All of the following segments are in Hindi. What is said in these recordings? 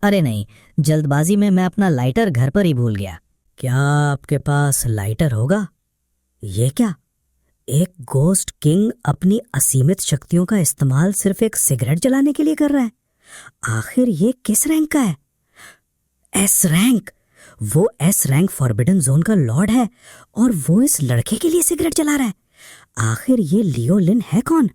अरे नहीं, जल्दबाजी में मैं अपना लाइटर घर पर ही भूल गया। क्या आपके पास लाइटर होगा? ये क्या, एक गोस्ट किंग अपनी असीमित शक्तियों का इस्तेमाल सिर्फ एक सिगरेट जलाने के लिए कर रहा है? आखिर ये किस रैंक का है? S rank. वो एस रैंक फॉरबिडन जोन का लॉर्ड है और वो इस लड़के के लिए सिगरेट जला रहा है। आखिर ये लियो लिन है कौन?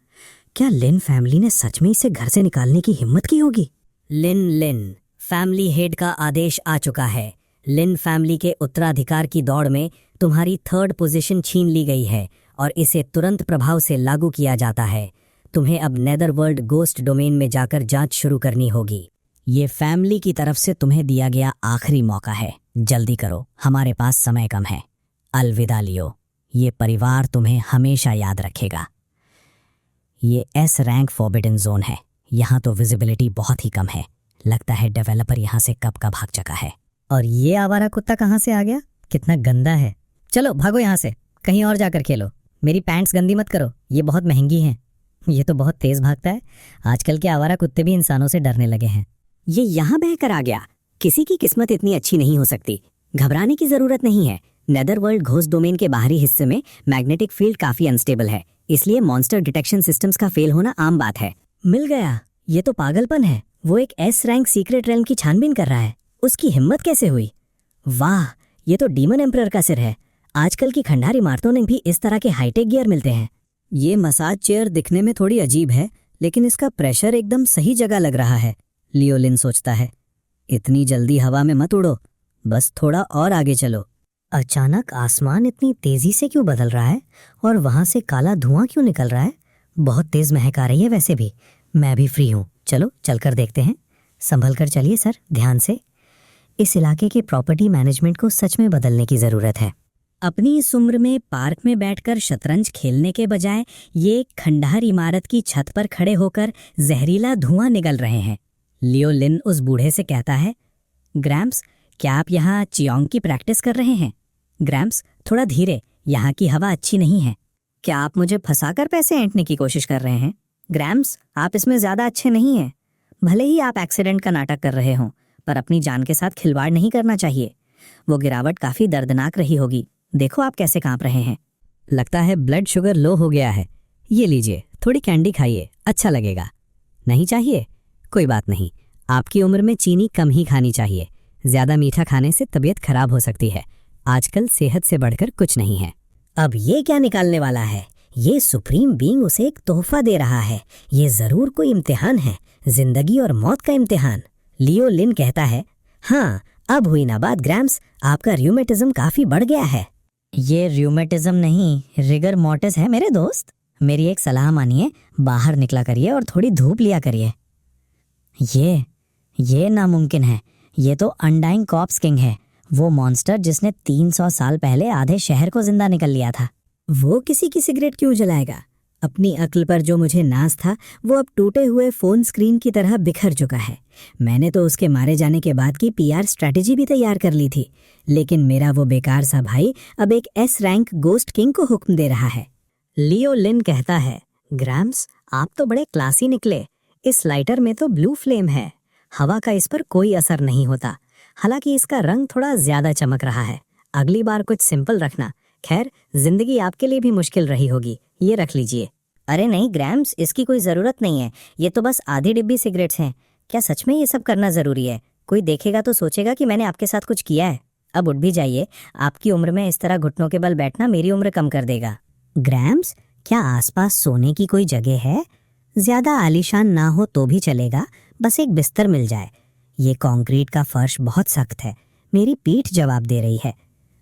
क्या लिन फैमिली ने सच में इसे घर से निकालने की हिम्मत की होगी? लिन फैमिली हेड का आदेश आ चुका है। लिन फैमिली के उत्तराधिकार की दौड़ में तुम्हारी 3rd पोजीशन छीन ली गई है और इसे तुरंत प्रभाव से लागू किया जाता है। तुम्हें अब नेदरवर्ल्ड गोस्ट डोमेन में जाकर जांच शुरू करनी होगी। ये फैमिली की तरफ से तुम्हें दिया गया आखिरी मौका है। जल्दी करो, हमारे पास समय कम है। अलविदा लियो, ये परिवार तुम्हें हमेशा याद रखेगा। ये एस रैंक फॉरबिडन जोन है। यहाँ तो विजिबिलिटी बहुत ही कम है। लगता है डेवलपर यहाँ से कब का भाग चुका है। और ये आवारा कुत्ता कहाँ से आ गया? कितना गंदा है। चलो भागो यहाँ से, कहीं और जाकर खेलो। मेरी पैंट्स गंदी मत करो, ये बहुत महंगी हैं। ये तो बहुत तेज भागता है। आजकल के आवारा कुत्ते भी इंसानों से डरने लगे हैं। ये यहाँ बहकर आ गया। किसी की किस्मत इतनी अच्छी नहीं हो सकती। घबराने की जरूरत नहीं है। नेदरवर्ल्ड घोस्ट डोमेन के बाहरी हिस्से में मैग्नेटिक फील्ड काफी अनस्टेबल है, इसलिए मॉन्स्टर डिटेक्शन सिस्टम्स का फेल होना आम बात है। मिल गया। ये तो पागलपन है। वो एक एस रैंक सीक्रेट रेल्म की छानबीन कर रहा है। उसकी हिम्मत कैसे हुई? वाह, ये तो डीमन एम्परर का सिर है। आजकल की खंडार इमारतों में भी इस तरह के हाईटेक गियर मिलते हैं। ये मसाज चेयर दिखने में थोड़ी अजीब है, लेकिन इसका प्रेशर एकदम सही जगह लग रहा है। लियोलिन सोचता है। इतनी जल्दी हवा में मत उड़ो, बस थोड़ा और आगे चलो। अचानक आसमान इतनी तेजी से क्यों बदल रहा है और वहां से काला धुआं क्यों निकल रहा है? बहुत तेज महक आ रही है। वैसे भी मैं भी फ्री हूँ, चलो चलकर देखते हैं। संभल कर चलिए सर, ध्यान से। इस इलाके के प्रॉपर्टी मैनेजमेंट को सच में बदलने की जरूरत है। अपनी इस उम्र में पार्क में बैठकर शतरंज खेलने के बजाय ये खंडहर इमारत की छत पर खड़े होकर जहरीला धुआं निगल रहे हैं। लियो लिन उस बूढ़े से कहता है, ग्रैम्स, क्या आप यहाँ चियोंग की प्रैक्टिस कर रहे हैं? ग्रैम्स, थोड़ा धीरे, यहाँ की हवा अच्छी नहीं है। क्या आप मुझे फंसाकर पैसे ऐंठने की कोशिश कर रहे हैं? ग्रैम्स, आप इसमें ज्यादा अच्छे नहीं हैं। भले ही आप एक्सीडेंट का नाटक कर रहे हों, पर अपनी जान के साथ खिलवाड़ नहीं करना चाहिए। वो गिरावट काफी दर्दनाक रही होगी। देखो आप कैसे कांप रहे हैं। लगता है ब्लड शुगर लो हो गया है। ये लीजिए, थोड़ी कैंडी खाइए, अच्छा लगेगा। नहीं चाहिए? कोई बात नहीं, आपकी उम्र में चीनी कम ही खानी चाहिए। ज्यादा मीठा खाने से तबीयत खराब हो सकती है। आजकल सेहत से बढ़कर कुछ नहीं है। अब ये क्या निकालने वाला है? ये सुप्रीम बीइंग उसे एक तोहफा दे रहा है। ये जरूर कोई इम्तिहान है, जिंदगी और मौत का इम्तिहान। लियो लिन कहता है, हाँ, अब हुई ना बात ग्रैम्स, आपका र्यूमेटिज्म काफी बढ़ गया है। ये र्यूमेटिज्म नहीं, रिगर मोर्टिस है मेरे दोस्त। मेरी एक सलाह मानिए, बाहर निकला करिए और थोड़ी धूप लिया करिए। ये नामुमकिन है। ये तो अनडाइंग कॉर्प्स किंग है, वो मॉन्स्टर जिसने 300 साल पहले आधे शहर को जिंदा निकल लिया था। वो किसी की सिगरेट क्यों जलाएगा? अपनी अक्ल पर जो मुझे नाज था वो अब टूटे हुए फोन स्क्रीन की तरह बिखर चुका है। मैंने तो उसके मारे जाने के बाद की पीआर स्ट्रैटेजी भी तैयार कर ली थी, लेकिन मेरा वो बेकार सा भाई अब एक एस रैंक गोस्ट किंग को हुक्म दे रहा है। लियो लिन कहता है, ग्रैम्स, आप तो बड़े क्लासी निकले। इस लाइटर में तो ब्लू फ्लेम है, हवा का इस पर कोई असर नहीं होता। हालांकि इसका रंग थोड़ा ज्यादा चमक रहा है। अगली बार कुछ सिंपल रखना। खैर, जिंदगी आपके लिए भी मुश्किल रही होगी। ये रख लीजिए। अरे नहीं ग्रैम्स, इसकी कोई जरूरत नहीं है। ये तो बस आधी डिब्बी सिगरेट्स हैं। क्या सच में ये सब करना जरूरी है? कोई देखेगा तो सोचेगा कि मैंने आपके साथ कुछ किया है। अब उठ भी जाइए, आपकी उम्र में इस तरह घुटनों के बल बैठना मेरी उम्र कम कर देगा। ग्रैम्स, क्या आसपास सोने की कोई जगह है? ज्यादा आलीशान ना हो तो भी चलेगा, बस एक बिस्तर मिल जाए। ये कंक्रीट का फर्श बहुत सख्त है, मेरी पीठ जवाब दे रही है।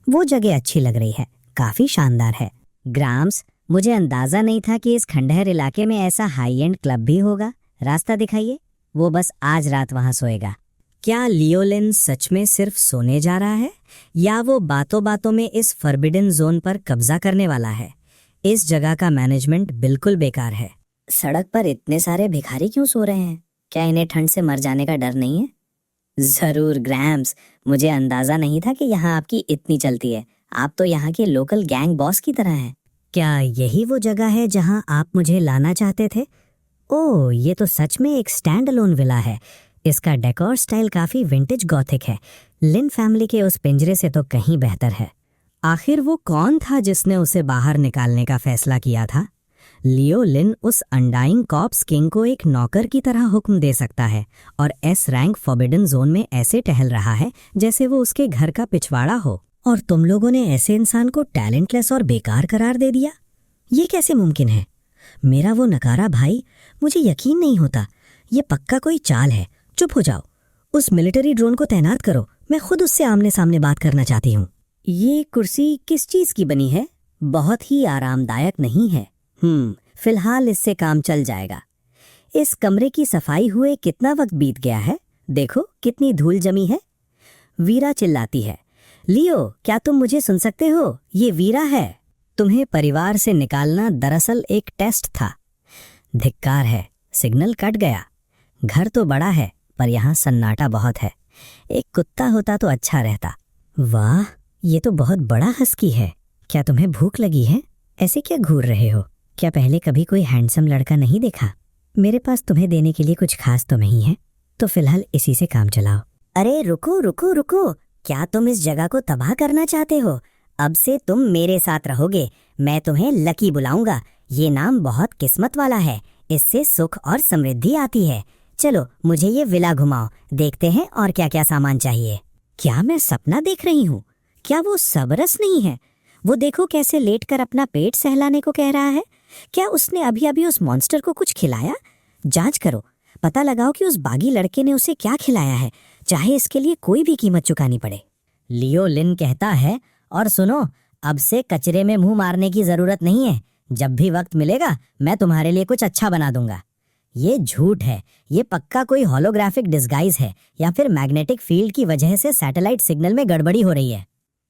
वो जगह अच्छी लग रही है, काफी शानदार है। ग्राम्स, मुझे अंदाजा नहीं था कि इस खंडहर इलाके में ऐसा हाई एंड क्लब भी होगा। रास्ता दिखाइए। वो बस आज रात वहां सोएगा। क्या लियोलिन सच में सिर्फ सोने जा रहा है, या वो बातों बातों में इस फॉरबिडन जोन पर कब्जा करने वाला है? इस जगह का मैनेजमेंट बिल्कुल बेकार है। सड़क पर इतने सारे भिखारी क्यों सो रहे हैं? क्या इन्हें ठंड से मर जाने का डर नहीं है? जरूर ग्रैम्स, मुझे अंदाजा नहीं था कि यहाँ आपकी इतनी चलती है। आप तो यहाँ के लोकल गैंग बॉस की तरह हैं। क्या यही वो जगह है जहाँ आप मुझे लाना चाहते थे? ओह, ये तो सच में एक स्टैंड अलोन विला है। इसका डेकोर स्टाइल काफी विंटेज गॉथिक है। लिन फैमिली के उस पिंजरे से तो कहीं बेहतर है। आखिर वो कौन था जिसने उसे बाहर निकालने का फैसला किया था? लियो लिन उस अनडाइंग कॉप्स किंग को एक नौकर की तरह हुक्म दे सकता है और एस रैंक फॉरबिडन जोन में ऐसे टहल रहा है जैसे वो उसके घर का पिछवाड़ा हो। और तुम लोगों ने ऐसे इंसान को टैलेंटलेस और बेकार करार दे दिया? ये कैसे मुमकिन है? मेरा वो नकारा भाई, मुझे यकीन नहीं होता। ये पक्का कोई चाल है। चुप हो जाओ। उस मिलिट्री ड्रोन को तैनात करो। मैं खुद उससे आमने सामने बात करना चाहती हूँ। ये कुर्सी किस चीज की बनी है? बहुत ही आरामदायक नहीं है। फिलहाल इससे काम चल जाएगा। इस कमरे की सफाई हुए कितना वक्त बीत गया है? देखो कितनी धूल जमी है। वीरा चिल्लाती है। लियो, क्या तुम मुझे सुन सकते हो? ये वीरा है। तुम्हें परिवार से निकालना दरअसल एक टेस्ट था। धिक्कार है, सिग्नल कट गया। घर तो बड़ा है पर यहाँ सन्नाटा बहुत है। एक कुत्ता होता तो अच्छा रहता। वाह, ये तो बहुत बड़ा हस्की है। क्या तुम्हें भूख लगी है? ऐसे क्या घूर रहे हो? क्या पहले कभी कोई हैंडसम लड़का नहीं देखा? मेरे पास तुम्हें देने के लिए कुछ खास तो नहीं है, तो फिलहाल इसी से काम चलाओ। अरे रुको रुको रुको, क्या तुम इस जगह को तबाह करना चाहते हो? अब से तुम मेरे साथ रहोगे। मैं तुम्हें लकी बुलाऊंगा। ये नाम बहुत किस्मत वाला है। इससे सुख और समृद्धि आती है। चलो मुझे ये विला घुमाओ, देखते हैं और क्या क्या सामान चाहिए। क्या मैं सपना देख रही हूँ? क्या वो सबरस नहीं है? वो देखो कैसे लेटकर अपना पेट सहलाने को कह रहा है। क्या उसने अभी अभी उस मॉन्स्टर को कुछ खिलाया? जांच करो, पता लगाओ कि उस बागी लड़के ने उसे क्या खिलाया है, चाहे इसके लिए कोई भी कीमत चुकानी पड़े। लियो लिन कहता है, और सुनो, अब से कचरे में मुंह मारने की जरूरत नहीं है। जब भी वक्त मिलेगा मैं तुम्हारे लिए कुछ अच्छा बना दूंगा। ये झूठ है। ये पक्का कोई होलोग्राफिक डिस्गाइज है या फिर मैग्नेटिक फील्ड की वजह से सैटेलाइट सिग्नल में गड़बड़ी हो रही है।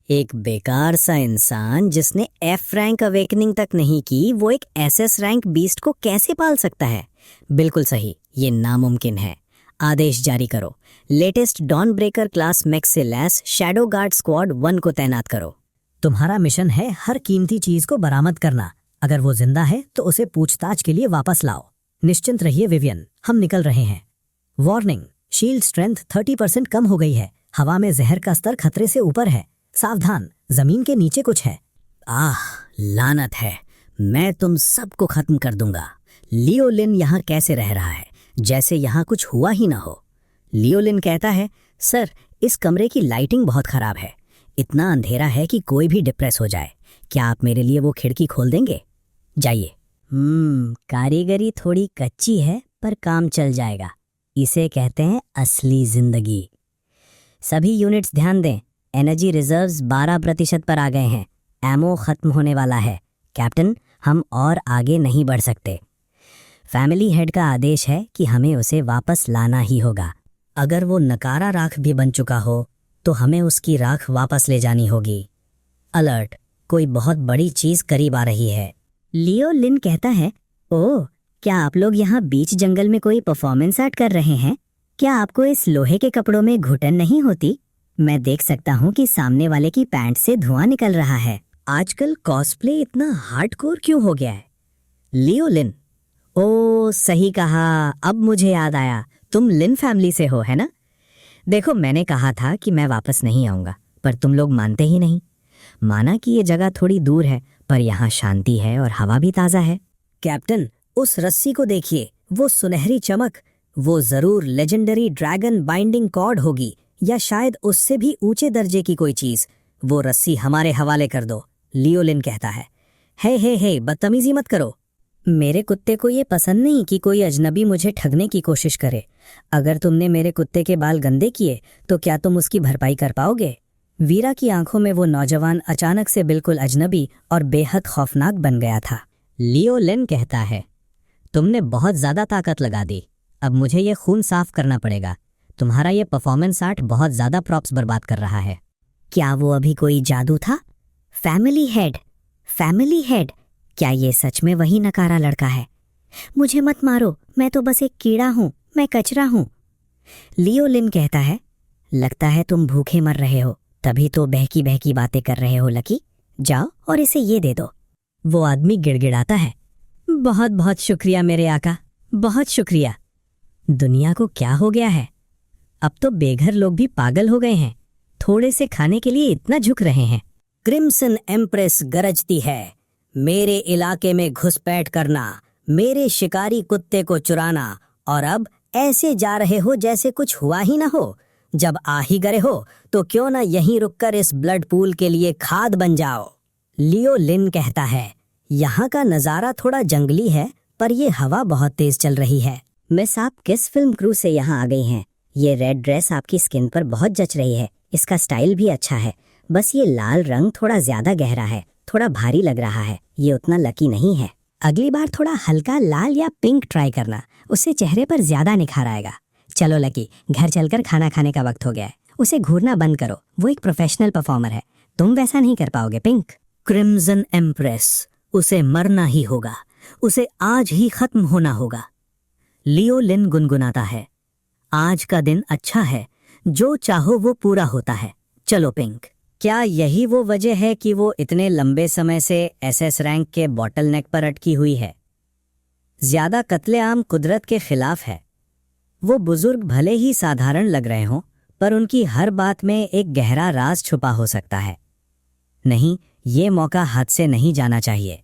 एक बेकार सा इंसान जिसने एफ रैंक अवेकनिंग तक नहीं की, वो एक एसएस रैंक बीस्ट को कैसे पाल सकता है? बिल्कुल सही, ये नामुमकिन है। आदेश जारी करो। Latest dawn breaker class max से लैस शैडो गार्ड स्क्वाड 1 को तैनात करो। तुम्हारा मिशन है हर कीमती चीज को बरामद करना। अगर वो जिंदा है तो उसे पूछताछ के लिए वापस लाओ। निश्चिंत रहिए विवियन, हम निकल रहे हैं। वार्निंग, शील्ड स्ट्रेंथ 30% कम हो गई है। हवा में जहर का स्तर खतरे से ऊपर है। सावधान, जमीन के नीचे कुछ है। आह, लानत है। मैं तुम सबको खत्म कर दूंगा। लियो लिन यहाँ कैसे रह रहा है जैसे यहाँ कुछ हुआ ही ना हो। लियो लिन कहता है, सर इस कमरे की लाइटिंग बहुत खराब है। इतना अंधेरा है कि कोई भी डिप्रेस हो जाए। क्या आप मेरे लिए वो खिड़की खोल देंगे? जाइए। कारीगरी थोड़ी कच्ची है पर काम चल जाएगा। इसे कहते हैं असली जिंदगी। सभी यूनिट्स ध्यान दें, एनर्जी रिजर्व्स 12% पर आ गए हैं। एमओ खत्म होने वाला है। कैप्टन, हम और आगे नहीं बढ़ सकते। फैमिली हेड का आदेश है कि हमें उसे वापस लाना ही होगा। अगर वो नकारा राख भी बन चुका हो तो हमें उसकी राख वापस ले जानी होगी। अलर्ट, कोई बहुत बड़ी चीज करीब आ रही है। लियो लिन कहता है, ओह, क्या आप लोग यहाँ बीच जंगल में कोई परफॉर्मेंस आर्ट कर रहे हैं? क्या आपको इस लोहे के कपड़ों में घुटन नहीं होती? मैं देख सकता हूँ कि सामने वाले की पैंट से धुआं निकल रहा है। आजकल कॉस्प्ले इतना हार्डकोर क्यों हो गया है? लियो लिन, ओ सही कहा, अब मुझे याद आया, तुम लिन फैमिली से हो, है ना? देखो, मैंने कहा था कि मैं वापस नहीं आऊंगा, पर तुम लोग मानते ही नहीं। माना कि ये जगह थोड़ी दूर है, पर यहाँ शांति है और हवा भी ताज़ा है। कैप्टन, उस रस्सी को देखिए, वो सुनहरी चमक, वो जरूर लेजेंडरी ड्रैगन बाइंडिंग कॉर्ड होगी, या शायद उससे भी ऊंचे दर्जे की कोई चीज। वो रस्सी हमारे हवाले कर दो, लियो लिन कहता है। हे, बदतमीजी मत करो। मेरे कुत्ते को ये पसंद नहीं कि कोई अजनबी मुझे ठगने की कोशिश करे। अगर तुमने मेरे कुत्ते के बाल गंदे किए तो क्या तुम उसकी भरपाई कर पाओगे? वीरा की आंखों में वो नौजवान अचानक से बिल्कुल अजनबी और बेहद खौफनाक बन गया था। लियो लिन कहता है, तुमने बहुत ज्यादा ताकत लगा दी। अब मुझे ये खून साफ करना पड़ेगा। तुम्हारा ये परफॉर्मेंस आर्ट बहुत ज्यादा प्रॉप्स बर्बाद कर रहा है। क्या वो अभी कोई जादू था? फैमिली हेड, क्या ये सच में वही नकारा लड़का है? मुझे मत मारो, मैं तो बस एक कीड़ा हूँ, मैं कचरा हूँ। लियो लिन कहता है, लगता है तुम भूखे मर रहे हो, तभी तो बहकी बहकी बातें कर रहे हो लकी। जाओ और इसे ये दे दो। वो आदमी गिड़गिड़ाता है, बहुत बहुत शुक्रिया मेरे आका, बहुत शुक्रिया। दुनिया को क्या हो गया है? अब तो बेघर लोग भी पागल हो गए हैं, थोड़े से खाने के लिए इतना झुक रहे हैं। क्रिम्सन एम्प्रेस गरजती है, मेरे इलाके में घुसपैठ करना, मेरे शिकारी कुत्ते को चुराना, और अब ऐसे जा रहे हो जैसे कुछ हुआ ही ना हो। जब आ ही गए हो तो क्यों ना यहीं रुककर इस ब्लड पूल के लिए खाद बन जाओ। लियो लिन कहता है, यहाँ का नज़ारा थोड़ा जंगली है, पर ये हवा बहुत तेज चल रही है। मिस, आप किस फिल्म क्रू से यहाँ आ गई हैं? ये रेड ड्रेस आपकी स्किन पर बहुत जच रही है, इसका स्टाइल भी अच्छा है, बस ये लाल रंग थोड़ा ज्यादा गहरा है, थोड़ा भारी लग रहा है, ये उतना लकी नहीं है। अगली बार थोड़ा हल्का लाल या पिंक ट्राई करना, उससे चेहरे पर ज्यादा निखार आएगा। चलो लकी, घर चलकर खाना खाने का वक्त हो गया है, उसे घूरना बंद करो, वो एक प्रोफेशनल परफॉर्मर है, तुम वैसा नहीं कर पाओगे पिंक। क्रिम्सन एम्प्रेस, उसे मरना ही होगा, उसे आज ही खत्म होना होगा। लियो लिन गुनगुनाता है, आज का दिन अच्छा है, जो चाहो वो पूरा होता है, चलो पिंक। क्या यही वो वजह है कि वो इतने लंबे समय से एसएस रैंक के बॉटल नेक पर अटकी हुई है? ज्यादा कत्लेआम कुदरत के खिलाफ है। वो बुजुर्ग भले ही साधारण लग रहे हों, पर उनकी हर बात में एक गहरा राज छुपा हो सकता है। नहीं, ये मौका हाथ से नहीं जाना चाहिए।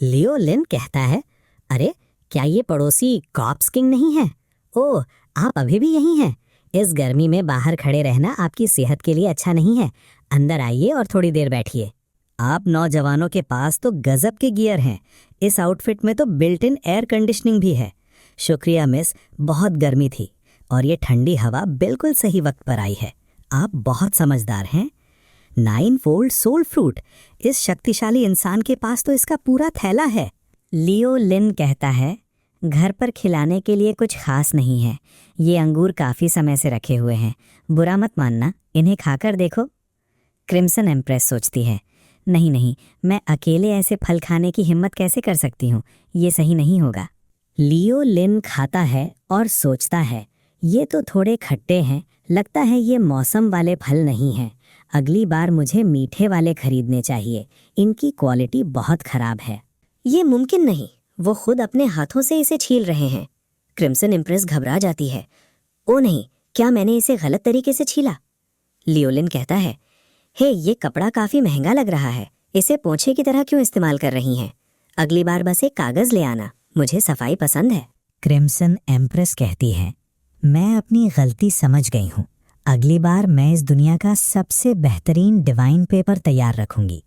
लियो लिन कहता है, अरे क्या ये पड़ोसी कॉप्स किंग नहीं है? ओह, आप अभी भी यहीं हैं? इस गर्मी में बाहर खड़े रहना आपकी सेहत के लिए अच्छा नहीं है, अंदर आइए और थोड़ी देर बैठिए। आप नौजवानों के पास तो गजब के गियर हैं, इस आउटफिट में तो बिल्ट इन एयर कंडीशनिंग भी है। शुक्रिया मिस, बहुत गर्मी थी और ये ठंडी हवा बिल्कुल सही वक्त पर आई है। आप बहुत समझदार हैं। 9 फोल्ड सोल फ्रूट, इस शक्तिशाली इंसान के पास तो इसका पूरा थैला है। लियो लिन कहता है, घर पर खिलाने के लिए कुछ खास नहीं है, ये अंगूर काफी समय से रखे हुए हैं, बुरा मत मानना, इन्हें खाकर देखो। क्रिम्सन एम्प्रेस सोचती है, नहीं नहीं, मैं अकेले ऐसे फल खाने की हिम्मत कैसे कर सकती हूँ, ये सही नहीं होगा। लियो लिन खाता है और सोचता है, ये तो थोड़े खट्टे हैं, लगता है ये मौसम वाले फल नहीं हैं, अगली बार मुझे मीठे वाले खरीदने चाहिए, इनकी क्वालिटी बहुत खराब है। ये मुमकिन नहीं, वो खुद अपने हाथों से इसे छील रहे हैं। क्रिम्सन एम्प्रेस घबरा जाती है, ओ नहीं, क्या मैंने इसे गलत तरीके से छीला? लियोलिन कहता है, हे, ये कपड़ा काफी महंगा लग रहा है, इसे पोंछे की तरह क्यों इस्तेमाल कर रही हैं? अगली बार बस एक कागज ले आना, मुझे सफाई पसंद है। क्रिम्सन एम्प्रेस कहती है, मैं अपनी गलती समझ गई हूँ, अगली बार मैं इस दुनिया का सबसे बेहतरीन डिवाइन पेपर तैयार रखूंगी।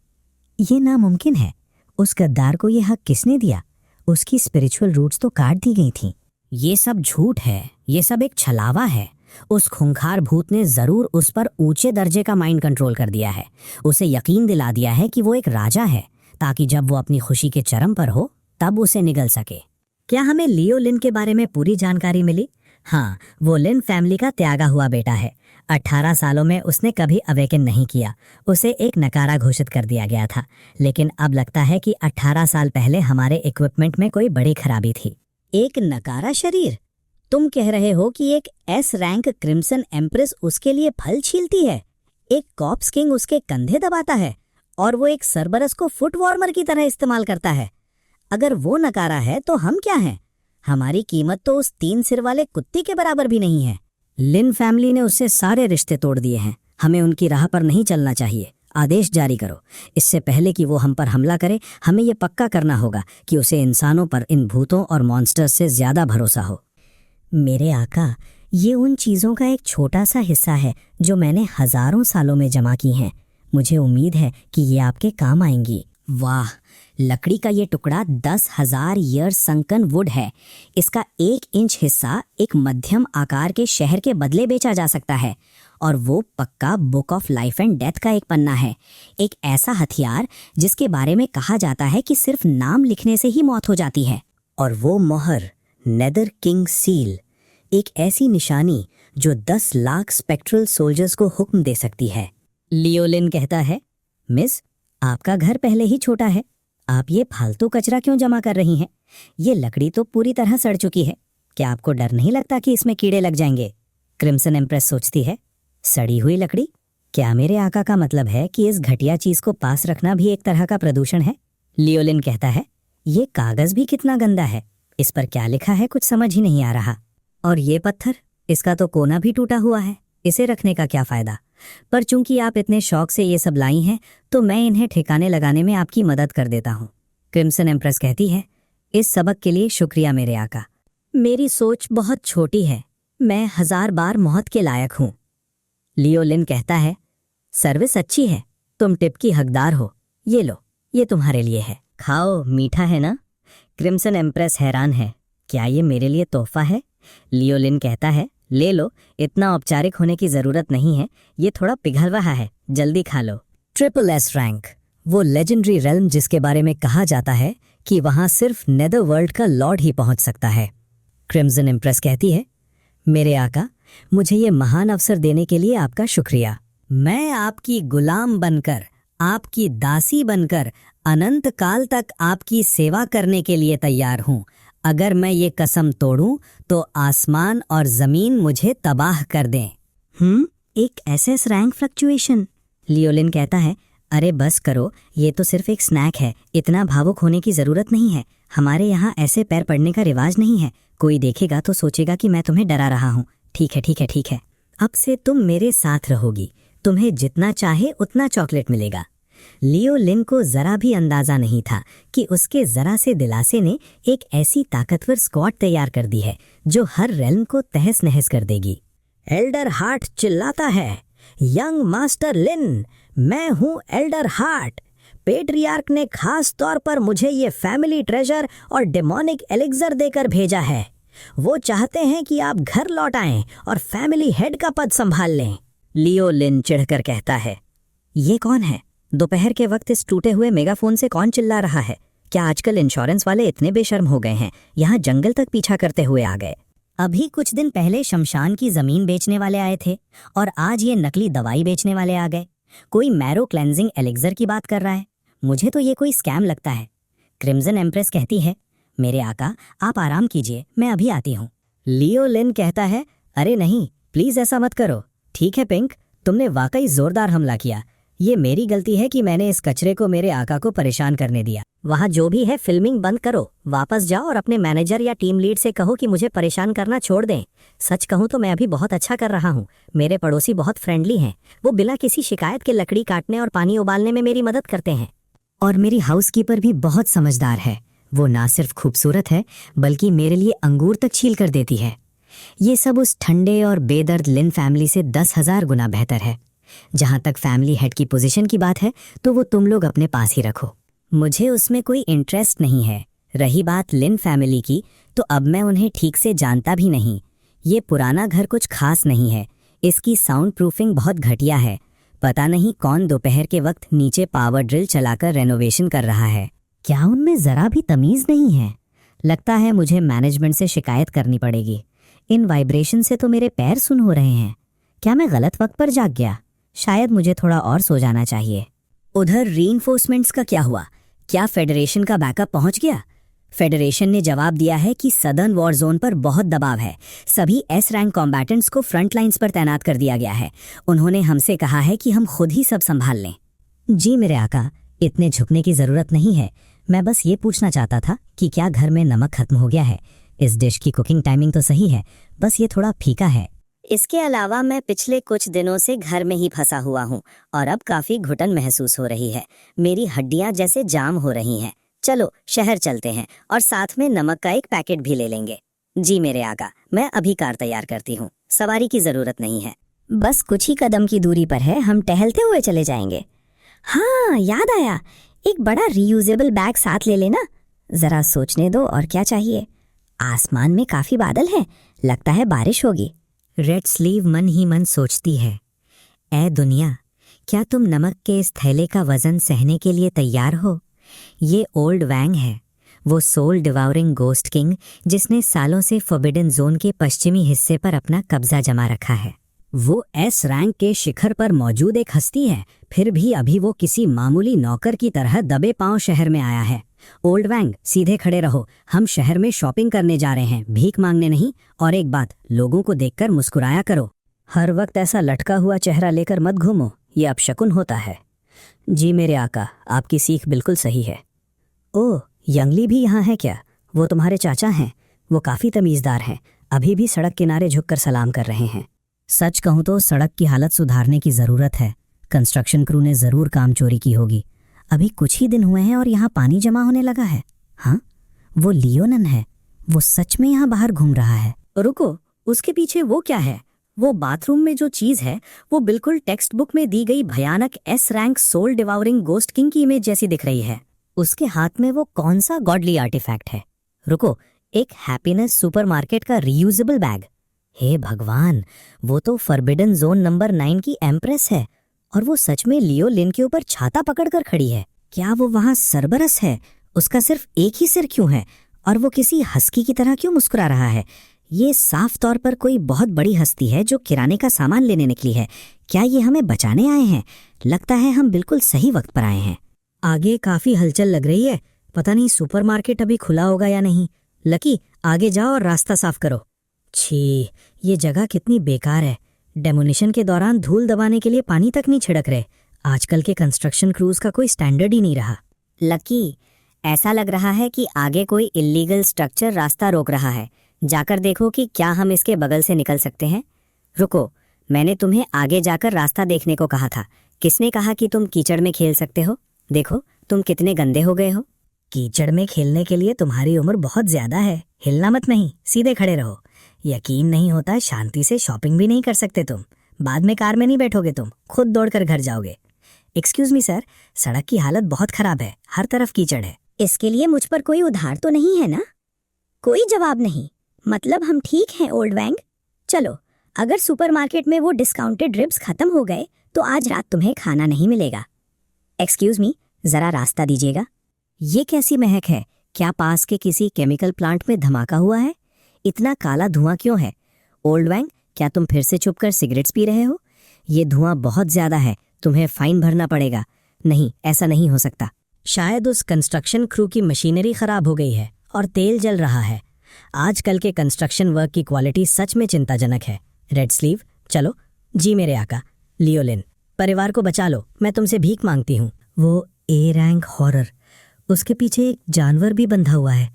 ये नामुमकिन है, उस गद्दार को ये हक किसने दिया? उसकी स्पिरिचुअल रूट्स तो काट दी गई थीं। ये सब झूठ है, ये सब एक छलावा है। उस खूंखार भूत ने जरूर उस पर ऊंचे दर्जे का माइंड कंट्रोल कर दिया है, उसे यकीन दिला दिया है कि वो एक राजा है, ताकि जब वो अपनी खुशी के चरम पर हो तब उसे निगल सके। क्या हमें लियो लिन के बारे में पूरी जानकारी मिली? हाँ, वो लिन फैमिली का त्यागा हुआ बेटा है। 18 सालों में उसने कभी अवेकन नहीं किया, उसे एक नकारा घोषित कर दिया गया था, लेकिन अब लगता है कि 18 साल पहले हमारे इक्विपमेंट में कोई बड़ी खराबी थी। एक नकारा शरीर? तुम कह रहे हो कि एक एस रैंक क्रिम्सन एम्प्रेस उसके लिए फल छीलती है, एक कॉप्स किंग उसके कंधे दबाता है, और वो एक सरबरस को फुट वार्मर की तरह इस्तेमाल करता है। अगर वो नकारा है तो हम क्या हैं? हमारी कीमत तो उस 3 सिर वाले कुत्ते के बराबर भी नहीं है। लिन फैमिली ने उससे सारे रिश्ते तोड़ दिए हैं, हमें उनकी राह पर नहीं चलना चाहिए। आदेश जारी करो, इससे पहले कि वो हम पर हमला करे, हमें ये पक्का करना होगा कि उसे इंसानों पर, इन भूतों और मॉन्स्टर्स से ज्यादा भरोसा हो। मेरे आका, ये उन चीज़ों का एक छोटा सा हिस्सा है जो मैंने हजारों सालों में जमा की हैं। मुझे उम्मीद है कि ये आपके काम आएंगी। वाह, लकड़ी का ये टुकड़ा 10,000 ईयर संकन वुड है। इसका 1 इंच हिस्सा एक मध्यम आकार के शहर के बदले बेचा जा सकता है, और वो पक्का book of life and death का एक पन्ना है। एक ऐसा हथियार जिसके बारे में कहा जाता है कि सिर्फ नाम लिखने से ही मौत हो जाती है। और वो मोहर, नेदर किंग सील, एक ऐसी निशानी जो 10 लाख स्पेक्ट्रल सोल्जर्स को हुक्म दे सकती है। लियोलिन कहता है, मिस, आपका घर पहले ही छोटा है, आप ये फालतू कचरा क्यों जमा कर रही हैं? ये लकड़ी तो पूरी तरह सड़ चुकी है, क्या आपको डर नहीं लगता कि इसमें कीड़े लग जाएंगे? क्रिम्सन एम्प्रेस सोचती है, सड़ी हुई लकड़ी? क्या मेरे आका का मतलब है कि इस घटिया चीज को पास रखना भी एक तरह का प्रदूषण है? लियोलिन कहता है, ये कागज भी कितना गंदा है, इस पर क्या लिखा है कुछ समझ ही नहीं आ रहा। और ये पत्थर, इसका तो कोना भी टूटा हुआ है, इसे रखने का क्या फायदा। पर चूंकि आप इतने शौक से ये सब लाई हैं तो मैं इन्हें ठिकाने लगाने में आपकी मदद कर देता हूँ। क्रिम्सन एम्प्रेस कहती है, इस सबक के लिए शुक्रिया मेरे आका। मेरी सोच बहुत छोटी है, मैं 1000 बार मौत के लायक हूँ। लियो लिन कहता है, सर्विस अच्छी है, तुम टिप की हकदार हो। ये लो, ये तुम्हारे लिए है, खाओ, मीठा है ना। क्रिम्सन एम्प्रेस हैरान है, क्या ये मेरे लिए तोहफा है? लियो लिन कहता है, ले लो, इतना औपचारिक होने की जरूरत नहीं है, ये थोड़ा पिघल रहा है, जल्दी खा लो। ट्रिपल एस रैंक, वो लेजेंडरी रेल्म जिसके बारे में कहा जाता है कि वहां सिर्फ नेदर वर्ल्ड का लॉर्ड ही पहुंच सकता है। क्रिम्सन एम्प्रेस कहती है, मेरे आका, मुझे ये महान अवसर देने के लिए आपका शुक्रिया। मैं आपकी गुलाम बनकर, आपकी दासी बनकर अनंत काल तक आपकी सेवा करने के लिए तैयार हूं। अगर मैं ये कसम तोड़ूं तो आसमान और जमीन मुझे तबाह कर दें। एक एसएस रैंक फ्लक्चुएशन। लियोलिन कहता है, अरे बस करो, ये तो सिर्फ एक स्नैक है, इतना भावुक होने की जरूरत नहीं है। हमारे यहाँ ऐसे पैर पड़ने का रिवाज नहीं है, कोई देखेगा तो सोचेगा कि मैं तुम्हें डरा रहा हूँ। ठीक है ठीक है ठीक है, अब से तुम मेरे साथ रहोगी, तुम्हें जितना चाहे उतना चॉकलेट मिलेगा। लियो लिन को जरा भी अंदाजा नहीं था कि उसके जरा से दिलासे ने एक ऐसी ताकतवर स्क्वाड तैयार कर दी है जो हर रेल्म को तहस नहस कर देगी। एल्डर हार्ट चिल्लाता है, यंग मास्टर लिन, मैं हूँ एल्डर हार्ट। पेट्रियार्क ने खास तौर पर मुझे ये फैमिली ट्रेजर और डेमोनिक एलिक्सर देकर भेजा है। वो चाहते हैं कि आप घर लौट आएं और फैमिली हेड का पद संभाल लें। लियो लिन चिढ़कर कहता है, ये कौन है? दोपहर के वक्त इस टूटे हुए मेगाफोन से कौन चिल्ला रहा है? क्या आजकल इंश्योरेंस वाले इतने बेशर्म हो गए हैं, यहाँ जंगल तक पीछा करते हुए आ गए। अभी कुछ दिन पहले शमशान की जमीन बेचने वाले आए थे और आज ये नकली दवाई बेचने वाले आ गए। कोई मैरो क्लेंजिंग एलिक्सर की बात कर रहा है। मुझे तो ये कोई स्कैम लगता है। क्रिम्सन एम्प्रेस कहती है, मेरे आका, आप आराम कीजिए, मैं अभी आती हूँ। लियो लिन कहता है, अरे नहीं, प्लीज ऐसा मत करो। ठीक है पिंक, तुमने वाकई जोरदार हमला किया। ये मेरी गलती है कि मैंने इस कचरे को मेरे आका को परेशान करने दिया। वहाँ जो भी है फिल्मिंग बंद करो, वापस जाओ और अपने मैनेजर या टीम लीड से कहो कि मुझे परेशान करना छोड़ दें। सच कहूँ तो मैं अभी बहुत अच्छा कर रहा हूँ। मेरे पड़ोसी बहुत फ्रेंडली हैं, वो बिना किसी शिकायत के लकड़ी काटने और पानी उबालने में मेरी मदद करते हैं। और मेरी हाउसकीपर भी बहुत समझदार है, वो ना सिर्फ खूबसूरत है बल्कि मेरे लिए अंगूर तक छील कर देती है। ये सब उस ठंडे और बेदर्द लिन फैमिली से 10,000 गुना बेहतर है। जहां तक फैमिली हेड की पोजीशन की बात है तो वो तुम लोग अपने पास ही रखो, मुझे उसमें कोई इंटरेस्ट नहीं है। रही बात लिन फैमिली की, तो अब मैं उन्हें ठीक से जानता भी नहीं। ये पुराना घर कुछ खास नहीं है, इसकी साउंड प्रूफिंग बहुत घटिया है। पता नहीं कौन दोपहर के वक्त नीचे पावर ड्रिल चलाकर रेनोवेशन कर रहा है। क्या उनमें जरा भी तमीज नहीं है? लगता है मुझे मैनेजमेंट से शिकायत करनी पड़ेगी। इन वाइब्रेशन से तो मेरे पैर सुन हो रहे हैं। क्या मैं गलत वक्त पर जाग गया? शायद मुझे थोड़ा और सो जाना चाहिए। उधर रीइंफोर्समेंट्स का क्या हुआ? क्या फेडरेशन का बैकअप पहुंच गया? फेडरेशन ने जवाब दिया है कि सदर्न वॉर जोन पर बहुत दबाव है। सभी एस रैंक कॉम्बैटेंट्स को फ्रंट लाइंस पर तैनात कर दिया गया है। उन्होंने हमसे कहा है कि हम खुद ही सब संभाल लें। जी मेरे आका, इतने झुकने की जरूरत नहीं है। मैं बस ये पूछना चाहता था कि क्या घर में नमक खत्म हो गया है? इस डिश की कुकिंग टाइमिंग तो सही है, बस ये थोड़ा फीका है। इसके अलावा मैं पिछले कुछ दिनों से घर में ही फंसा हुआ हूँ और अब काफी घुटन महसूस हो रही है। मेरी हड्डियां जैसे जाम हो रही हैं। चलो शहर चलते हैं और साथ में नमक का एक पैकेट भी ले लेंगे। जी मेरे आका, मैं अभी कार तैयार करती हूँ, सवारी की जरूरत नहीं है। बस कुछ ही कदम की दूरी पर है, हम टहलते हुए चले जाएंगे। हाँ याद आया, एक बड़ा रीयूजेबल बैग साथ ले लेना। जरा सोचने दो, और क्या चाहिए? आसमान में काफी बादल हैं, लगता है बारिश होगी। रेड स्लीव मन ही मन सोचती है, ऐ दुनिया, क्या तुम नमक के इस थैले का वजन सहने के लिए तैयार हो? ये ओल्ड वैंग है, वो सोल डिवाउरिंग गोस्ट किंग जिसने सालों से फॉरबिडन जोन के पश्चिमी हिस्से पर अपना कब्जा जमा रखा है। वो एस रैंक के शिखर पर मौजूद एक हस्ती है, फिर भी अभी वो किसी मामूली नौकर की तरह दबे पांव शहर में आया है। ओल्ड वैंग, सीधे खड़े रहो, हम शहर में शॉपिंग करने जा रहे हैं, भीख मांगने नहीं। और एक बात, लोगों को देखकर मुस्कुराया करो। हर वक्त ऐसा लटका हुआ चेहरा लेकर मत घूमो, ये अपशकुन होता है। जी मेरे आका, आपकी सीख बिल्कुल सही है। ओह, यंगली भी यहाँ है क्या? वो तुम्हारे चाचा हैं, वो काफ़ी तमीज़दार हैं। अभी भी सड़क किनारे झुककर सलाम कर रहे हैं। सच कहूं तो सड़क की हालत सुधारने की ज़रूरत है। कंस्ट्रक्शन क्रू ने ज़रूर काम चोरी की होगी। अभी कुछ ही दिन हुए हैं और यहाँ पानी जमा होने लगा है। हाँ, वो लियोनन है। वो सच में यहाँ बाहर घूम रहा है। रुको, उसके पीछे वो क्या है? वो बाथरूम में जो चीज है वो बिल्कुल टेक्स्ट बुक में दी गई भयानक S rank soul devouring ghost king की इमेज जैसी दिख रही है। उसके हाथ में वो कौन सा गॉडली आर्टिफैक्ट है? रुको, एक हैप्पीनेस सुपरमार्केट का रीयूजेबल बैग। हे भगवान, वो तो फॉरबिडन जोन नंबर 9 की एम्प्रेस है और वो सच में लियो लिन के ऊपर छाता पकड़कर खड़ी है। क्या वो वहां सरबरस है? उसका सिर्फ एक ही सिर क्यों है और वो किसी हस्की की तरह क्यों मुस्कुरा रहा है? ये साफ तौर पर कोई बहुत बड़ी हस्ती है जो किराने का सामान लेने निकली है। क्या ये हमें बचाने आए हैं? लगता है हम बिल्कुल सही वक्त पर आए हैं। आगे काफी हलचल लग रही है। पता नहीं सुपरमार्केट अभी खुला होगा या नहीं। लकी, आगे जाओ और रास्ता साफ करो। छी, ये जगह कितनी बेकार है। डेमोलिशन के दौरान धूल दबाने के लिए पानी तक नहीं छिड़क रहे। आजकल के कंस्ट्रक्शन क्रूज का कोई स्टैंडर्ड ही नहीं रहा। लकी, ऐसा लग रहा है कि आगे कोई इल्लीगल स्ट्रक्चर रास्ता रोक रहा है। जाकर देखो कि क्या हम इसके बगल से निकल सकते हैं। रुको, मैंने तुम्हें आगे जाकर रास्ता देखने को कहा था। किसने कहा कि तुम कीचड़ में खेल सकते हो? देखो, तुम कितने गंदे हो गए हो। कीचड़ में खेलने के लिए तुम्हारी उम्र बहुत ज्यादा है। हिलना मत, नहीं, सीधे खड़े रहो। यकीन नहीं होता शांति से शॉपिंग भी नहीं कर सकते तुम। बाद में कार में नहीं बैठोगे तुम, खुद दौड़कर घर जाओगे। एक्सक्यूज मी सर, सड़क की हालत बहुत खराब है, हर तरफ कीचड़ है। इसके लिए मुझ पर कोई उधार तो नहीं है ना? कोई जवाब नहीं, मतलब हम ठीक हैं ओल्ड वैंग। चलो, अगर सुपरमार्केट में वो डिस्काउंटेड रिब्स खत्म हो गए तो आज रात तुम्हें खाना नहीं मिलेगा। एक्सक्यूज मी, जरा रास्ता दीजिएगा। ये कैसी महक है? क्या पास के किसी केमिकल प्लांट में धमाका हुआ है? इतना काला धुआं क्यों है? ओल्ड वैंग, क्या तुम फिर से छुपकर सिगरेट्स पी रहे हो? ये धुआं बहुत ज्यादा है, तुम्हें फाइन भरना पड़ेगा। नहीं, ऐसा नहीं हो सकता। शायद उस कंस्ट्रक्शन क्रू की मशीनरी खराब हो गई है और तेल जल रहा है। आजकल के कंस्ट्रक्शन वर्क की क्वालिटी सच में चिंताजनक है। रेड स्लीव, चलो। जी मेरे आका। लियोलिन, परिवार को बचा लो, मैं तुमसे भीख मांगती हूँ। वो ए रैंक हॉरर, उसके पीछे एक जानवर भी बंधा हुआ है।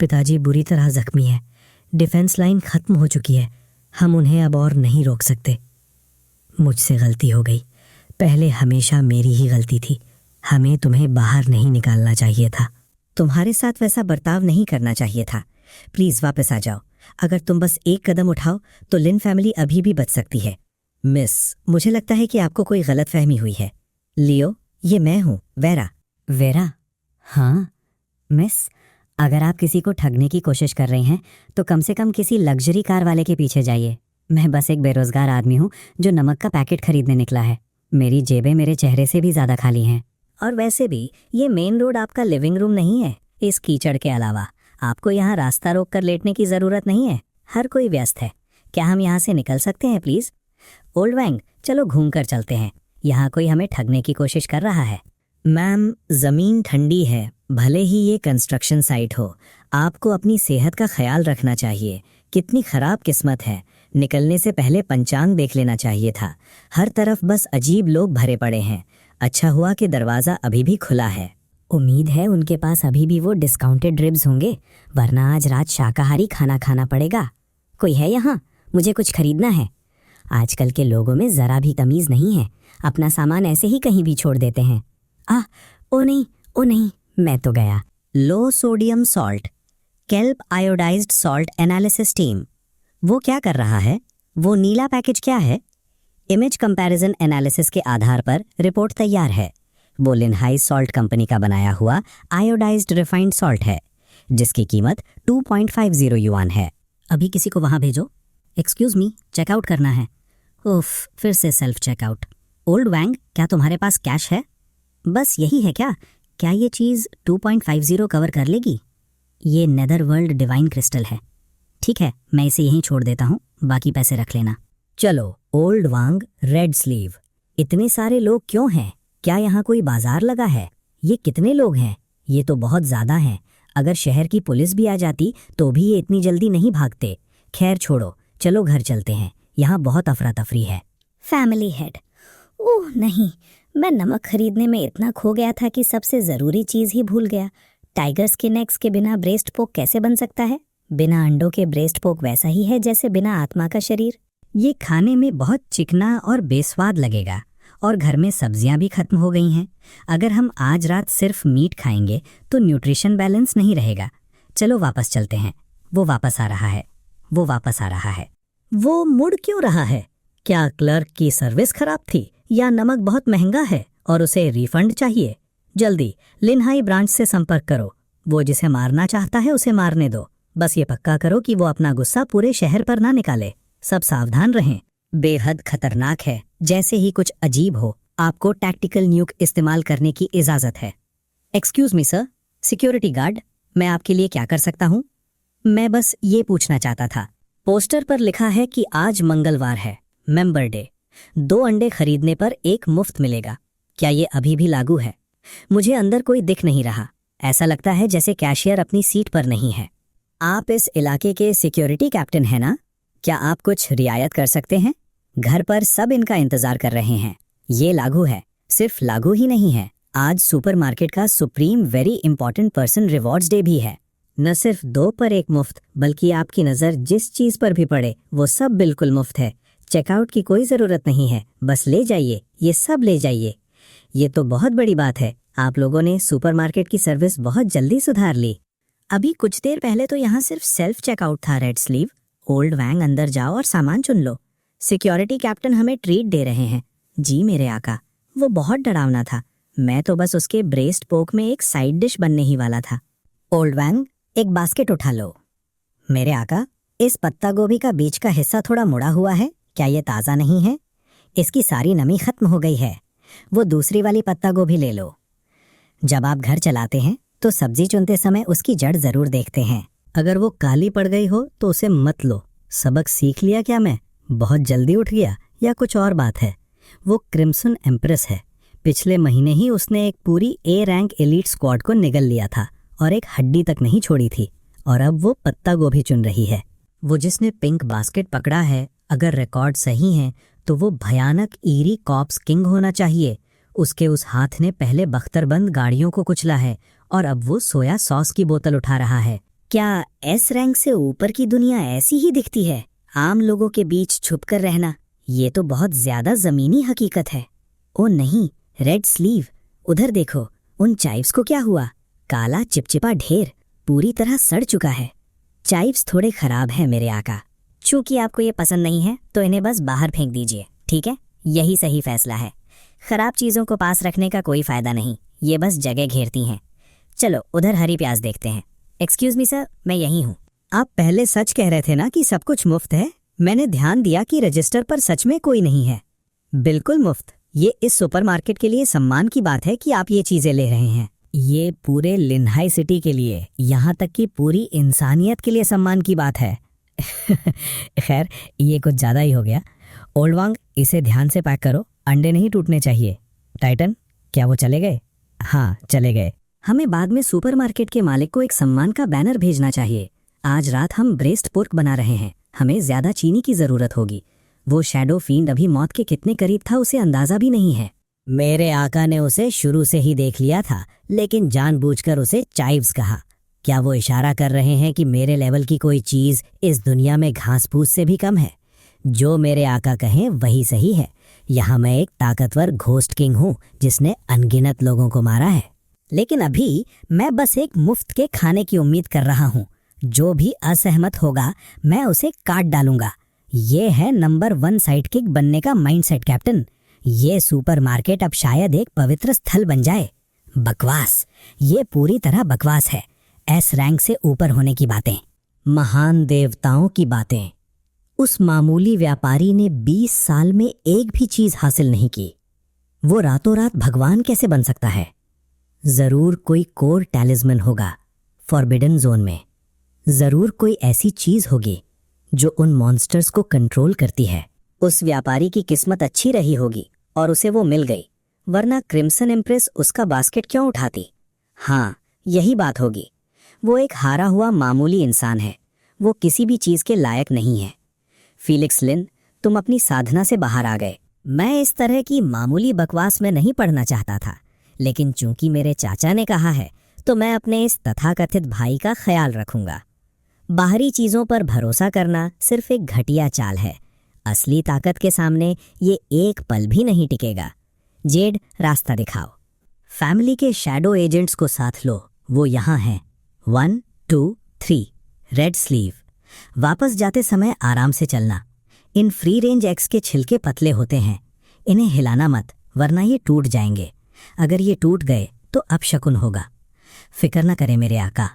पिताजी बुरी तरह जख्मी है। डिफेंस लाइन खत्म हो चुकी है। हम उन्हें अब और नहीं रोक सकते। मुझसे गलती हो गई। पहले हमेशा मेरी ही गलती थी। हमें तुम्हें बाहर नहीं निकालना चाहिए था। तुम्हारे साथ वैसा बर्ताव नहीं करना चाहिए था। प्लीज वापस आ जाओ। अगर तुम बस एक कदम उठाओ तो लिन फैमिली अभी भी बच सकती है। मिस, मुझे लगता है कि आपको कोई गलतफहमी हुई है। लियो, ये मैं हूँ, वेरा। वेरा? हाँ मिस, अगर आप किसी को ठगने की कोशिश कर रही हैं तो कम से कम किसी लग्जरी कार वाले के पीछे जाइए। मैं बस एक बेरोजगार आदमी हूँ जो नमक का पैकेट खरीदने निकला है। मेरी जेबें मेरे चेहरे से भी ज्यादा खाली हैं। और वैसे भी ये मेन रोड आपका लिविंग रूम नहीं है। इस कीचड़ के अलावा आपको यहाँ रास्ता रोक कर लेटने की जरूरत नहीं है। हर कोई व्यस्त है। क्या हम यहाँ से निकल सकते हैं प्लीज? ओल्ड वैंग, चलो घूम कर चलते हैं। यहाँ कोई हमें ठगने की कोशिश कर रहा है। मैम, जमीन ठंडी है, भले ही ये कंस्ट्रक्शन साइट हो। आपको अपनी सेहत का ख्याल रखना चाहिए। कितनी खराब किस्मत है, निकलने से पहले पंचांग देख लेना चाहिए था। हर तरफ बस अजीब लोग भरे पड़े हैं। अच्छा हुआ कि दरवाज़ा अभी भी खुला है। उम्मीद है उनके पास अभी भी वो डिस्काउंटेड रिब्स होंगे, वरना आज रात शाकाहारी खाना खाना पड़ेगा। कोई है यहाँ? मुझे कुछ खरीदना है। आजकल के लोगों में ज़रा भी तमीज़ नहीं है, अपना सामान ऐसे ही कहीं भी छोड़ देते हैं। ओ नहीं, मैं तो गया। Low sodium salt, kelp iodised salt analysis team. वो क्या कर रहा है? वो नीला पैकेज क्या है? इमेज कंपैरिजन एनालिसिस के आधार पर रिपोर्ट तैयार है। वो लिनहाई सॉल्ट कंपनी का बनाया हुआ आयोडाइज्ड रिफाइंड सॉल्ट है, जिसकी कीमत 2.50 युआन है। अभी किसी को वहां भेजो। एक्सक्यूज मी, चेकआउट करना है। उफ, फिर से सेल्फ चेकआउट। ओल्ड वैंग, क्या तुम्हारे पास कैश है? बस यही है क्या? क्या ये चीज़ 2.50 कवर कर लेगी? ये नेदर वर्ल्ड डिवाइन क्रिस्टल है। ठीक है, मैं इसे यहीं छोड़ देता हूँ, बाकी पैसे रख लेना। चलो ओल्ड वांग, रेड स्लीव, इतने सारे लोग क्यों हैं? क्या यहाँ कोई बाजार लगा है? ये कितने लोग हैं? ये तो बहुत ज़्यादा हैं। अगर शहर की पुलिस भी आ जाती तो भी ये इतनी जल्दी नहीं भागते। खैर छोड़ो, चलो घर चलते हैं, यहाँ बहुत अफरा तफरी है। फैमिली हेड, ओह नहीं, मैं नमक खरीदने में इतना खो गया था कि सबसे ज़रूरी चीज़ ही भूल गया। टाइगर स्किन एग्स के बिना ब्रेस्ट पोक कैसे बन सकता है? बिना अंडों के ब्रेस्ट पोक वैसा ही है जैसे बिना आत्मा का शरीर। ये खाने में बहुत चिकना और बेस्वाद लगेगा और घर में सब्जियां भी खत्म हो गई हैं। अगर हम आज रात सिर्फ मीट खाएंगे तो न्यूट्रिशन बैलेंस नहीं रहेगा। चलो वापस चलते हैं। वो वापस आ रहा है, वो वापस आ रहा है। वो मुड़ क्यों रहा है? क्या क्लर्क की सर्विस खराब थी या नमक बहुत महंगा है और उसे रिफंड चाहिए? जल्दी लिनहाई ब्रांच से संपर्क करो। वो जिसे मारना चाहता है उसे मारने दो। बस ये पक्का करो कि वो अपना गुस्सा पूरे शहर पर ना निकाले। सब सावधान रहें, बेहद खतरनाक है। जैसे ही कुछ अजीब हो, आपको टैक्टिकल न्यूक इस्तेमाल करने की इजाजत है। Excuse me sir, security guard, मैं आपके लिए क्या कर सकता हूँ? मैं बस ये पूछना चाहता था। पोस्टर पर लिखा है कि आज मंगलवार है, मेंबर डे। 2 अंडे खरीदने पर 1 मुफ्त मिलेगा। क्या ये अभी भी लागू है? मुझे अंदर कोई दिख नहीं रहा। ऐसा लगता है जैसे कैशियर अपनी सीट पर नहीं है। आप इस इलाके के सिक्योरिटी कैप्टन हैं ना? क्या आप कुछ रियायत कर सकते हैं? घर पर सब इनका इंतजार कर रहे हैं। ये लागू है। सिर्फ लागू ही नहीं है, आज सुपरमार्केट का supreme very important person rewards day भी है। न सिर्फ 2 पर 1 मुफ्त, बल्कि आपकी नज़र जिस चीज़ पर भी पड़े वो सब बिल्कुल मुफ्त है। चेकआउट की कोई ज़रूरत नहीं है, बस ले जाइए, ये सब ले जाइए। ये तो बहुत बड़ी बात है। आप लोगों ने सुपरमार्केट की सर्विस बहुत जल्दी सुधार ली। अभी कुछ देर पहले तो यहाँ सिर्फ सेल्फ चेकआउट था। रेड स्लीव, ओल्ड वैंग, अंदर जाओ और सामान चुन लो। सिक्योरिटी कैप्टन हमें ट्रीट दे रहे हैं। जी मेरे आका, वो बहुत डरावना था। मैं तो बस उसके ब्रेस्ट पोक में एक साइड डिश बनने ही वाला था। ओल्ड वैंग, एक बास्केट उठा लो। मेरे आका, इस पत्ता गोभी का बीच का हिस्सा थोड़ा मुड़ा हुआ है, क्या ये ताज़ा नहीं है? इसकी सारी नमी खत्म हो गई है। वो दूसरी वाली पत्ता गोभी ले लो। जब आप घर चलाते हैं तो सब्जी चुनते समय उसकी जड़ जरूर देखते हैं। अगर वो काली पड़ गई हो तो उसे मत लो। सबक सीख लिया क्या मैं? बहुत जल्दी उठ गया या कुछ और बात है? वो क्रिम्सन एम्प्रेस है। पिछले महीने ही उसने एक पूरी ए रैंक एलीट स्क्वाड को निगल लिया था और एक हड्डी तक नहीं छोड़ी थी, और अब वो पत्ता गोभी चुन रही है। वो जिसने पिंक बास्केट पकड़ा है, अगर रिकॉर्ड सही हैं तो वो भयानक ईरी कॉप्स किंग होना चाहिए। उसके उस हाथ ने पहले बख्तरबंद गाड़ियों को कुचला है और अब वो सोया सॉस की बोतल उठा रहा है। क्या एस रैंक से ऊपर की दुनिया ऐसी ही दिखती है? आम लोगों के बीच छुपकर रहना, ये तो बहुत ज्यादा जमीनी हकीकत है। ओ नहीं, रेड स्लीव, उधर देखो, उन चाइव्स को क्या हुआ? काला चिपचिपा ढेर पूरी तरह सड़ चुका है। चाइव्स थोड़े खराब हैं मेरे आका। चूंकि आपको ये पसंद नहीं है तो इन्हें बस बाहर फेंक दीजिए, ठीक है? यही सही फैसला है। खराब चीजों को पास रखने का कोई फायदा नहीं, ये बस जगह घेरती हैं। चलो उधर हरी प्याज देखते हैं। एक्सक्यूज मी सर, मैं यहीं हूँ। आप पहले सच कह रहे थे ना कि सब कुछ मुफ्त है? मैंने ध्यान दिया कि रजिस्टर पर सच में कोई नहीं है। बिल्कुल मुफ्त। ये इस सुपरमार्केट के लिए सम्मान की बात है कि आप ये चीजें ले रहे हैं। ये पूरे लिनहाई सिटी के लिए, यहाँ तक कि पूरी इंसानियत के लिए सम्मान की बात है। खैर, ये कुछ ज़्यादा ही हो गया। ओल्ड वांग, इसे ध्यान से पैक करो, अंडे नहीं टूटने चाहिए। टाइटन, क्या वो चले गए? हाँ, चले गए। हमें बाद में सुपरमार्केट के मालिक को एक सम्मान का बैनर भेजना चाहिए। आज रात हम ब्रेस्ट पोर्क बना रहे हैं, हमें ज्यादा चीनी की जरूरत होगी। वो शैडो फील्ड अभी मौत के कितने करीब था उसे अंदाजा भी नहीं है। मेरे आका ने उसे शुरू से ही देख लिया था, लेकिन जानबूझकर उसे चाइव्स कहा। क्या वो इशारा कर रहे हैं कि मेरे लेवल की कोई चीज इस दुनिया में घास फूस से भी कम है? जो मेरे आका कहें वही सही है। यहाँ मैं एक ताकतवर घोस्ट किंग हूँ जिसने अनगिनत लोगों को मारा है, लेकिन अभी मैं बस एक मुफ्त के खाने की उम्मीद कर रहा हूँ। जो भी असहमत होगा मैं उसे काट डालूंगा। ये है नंबर 1 साइड किक बनने का माइंडसेट कैप्टन। ये सुपरमार्केट अब शायद एक पवित्र स्थल बन जाए। बकवास, ये पूरी तरह बकवास है। एस रैंक से ऊपर होने की बातें, महान देवताओं की बातें। उस मामूली व्यापारी ने 20 साल में एक भी चीज हासिल नहीं की। वो रातों रात भगवान कैसे बन सकता है? जरूर कोई कोर टैलिस्मन होगा फॉरबिडन जोन में। जरूर कोई ऐसी चीज होगी जो उन मॉन्स्टर्स को कंट्रोल करती है। उस व्यापारी की किस्मत अच्छी रही होगी और उसे वो मिल गई, वरना क्रिम्सन एम्प्रेस उसका बास्केट क्यों उठाती? हाँ, यही बात होगी। वो एक हारा हुआ मामूली इंसान है। वो किसी भी चीज के लायक नहीं है। फीलिक्स लिन, तुम अपनी साधना से बाहर आ गए। मैं इस तरह की मामूली बकवास में नहीं पढ़ना चाहता था, लेकिन चूंकि मेरे चाचा ने कहा है तो मैं अपने इस तथाकथित भाई का ख्याल रखूंगा। बाहरी चीजों पर भरोसा करना सिर्फ एक घटिया चाल है। असली ताकत के सामने ये एक पल भी नहीं टिकेगा। जेड, रास्ता दिखाओ। फैमिली के शैडो एजेंट्स को साथ लो, वो यहाँ हैं। 1 2 3। Red sleeve. वापस जाते समय आराम से चलना। इन फ्री रेंज एग्स के छिलके पतले होते हैं, इन्हें हिलाना मत वरना ये टूट जाएंगे। अगर ये टूट गए तो अपशकुन होगा। फिक्र न करें मेरे आका,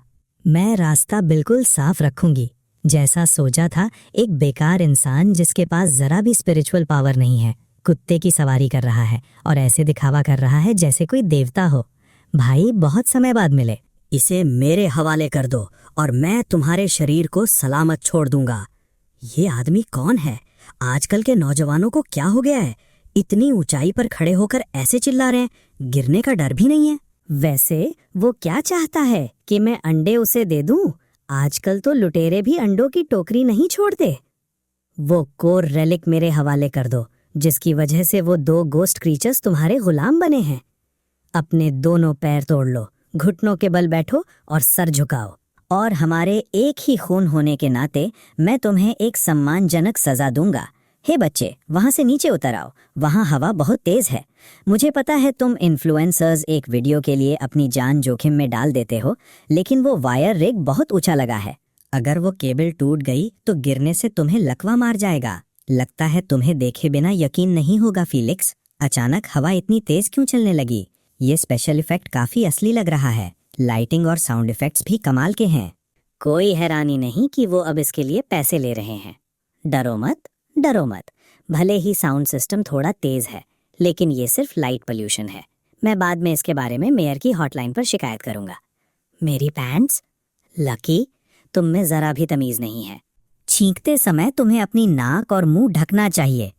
मैं रास्ता बिल्कुल साफ रखूंगी। जैसा सोचा था, एक बेकार इंसान जिसके पास जरा भी स्पिरिचुअल पावर नहीं है, कुत्ते की सवारी कर रहा है और ऐसे दिखावा कर रहा है जैसे कोई देवता हो। भाई, बहुत समय बाद मिले, इसे मेरे हवाले कर दो और मैं तुम्हारे शरीर को सलामत छोड़ दूंगा। ये आदमी कौन है? आजकल के नौजवानों को क्या हो गया है? इतनी ऊंचाई पर खड़े होकर ऐसे चिल्ला रहे हैं, गिरने का डर भी नहीं है। वैसे वो क्या चाहता है कि मैं अंडे उसे दे दूं? आजकल तो लुटेरे भी अंडों की टोकरी नहीं छोड़ते। वो कोर रेलिक मेरे हवाले कर दो जिसकी वजह से वो 2 गोस्ट क्रीचर्स तुम्हारे गुलाम बने हैं। अपने दोनों पैर तोड़ लो, घुटनों के बल बैठो और सर झुकाओ। और हमारे एक ही खून होने के नाते मैं तुम्हें एक सम्मानजनक सजा दूंगा। हे बच्चे, वहां से नीचे उतर आओ, वहां हवा बहुत तेज है। मुझे पता है तुम इन्फ्लुएंसर्स एक वीडियो के लिए अपनी जान जोखिम में डाल देते हो, लेकिन वो वायर रिग बहुत ऊंचा लगा है। अगर वो केबल टूट गई तो गिरने से तुम्हें लकवा मार जाएगा। लगता है तुम्हें देखे बिना यकीन नहीं होगा फीलिक्स, अचानक हवा इतनी तेज क्यों चलने लगी? ये स्पेशल इफेक्ट काफी असली लग रहा है। लाइटिंग और साउंड इफेक्ट्स भी कमाल के हैं। कोई हैरानी नहीं कि वो अब इसके लिए पैसे ले रहे हैं। डरो मत, डरो मत। भले ही साउंड सिस्टम थोड़ा तेज है, लेकिन ये सिर्फ लाइट पोल्यूशन है। मैं बाद में इसके बारे में मेयर की हॉटलाइन पर शिकायत करूंगा। मेरी पैंट्स? लकी, तुम में जरा भी तमीज नहीं है। छींकते समय तुम्हें अपनी नाक और मुंह ढकना चाहिए।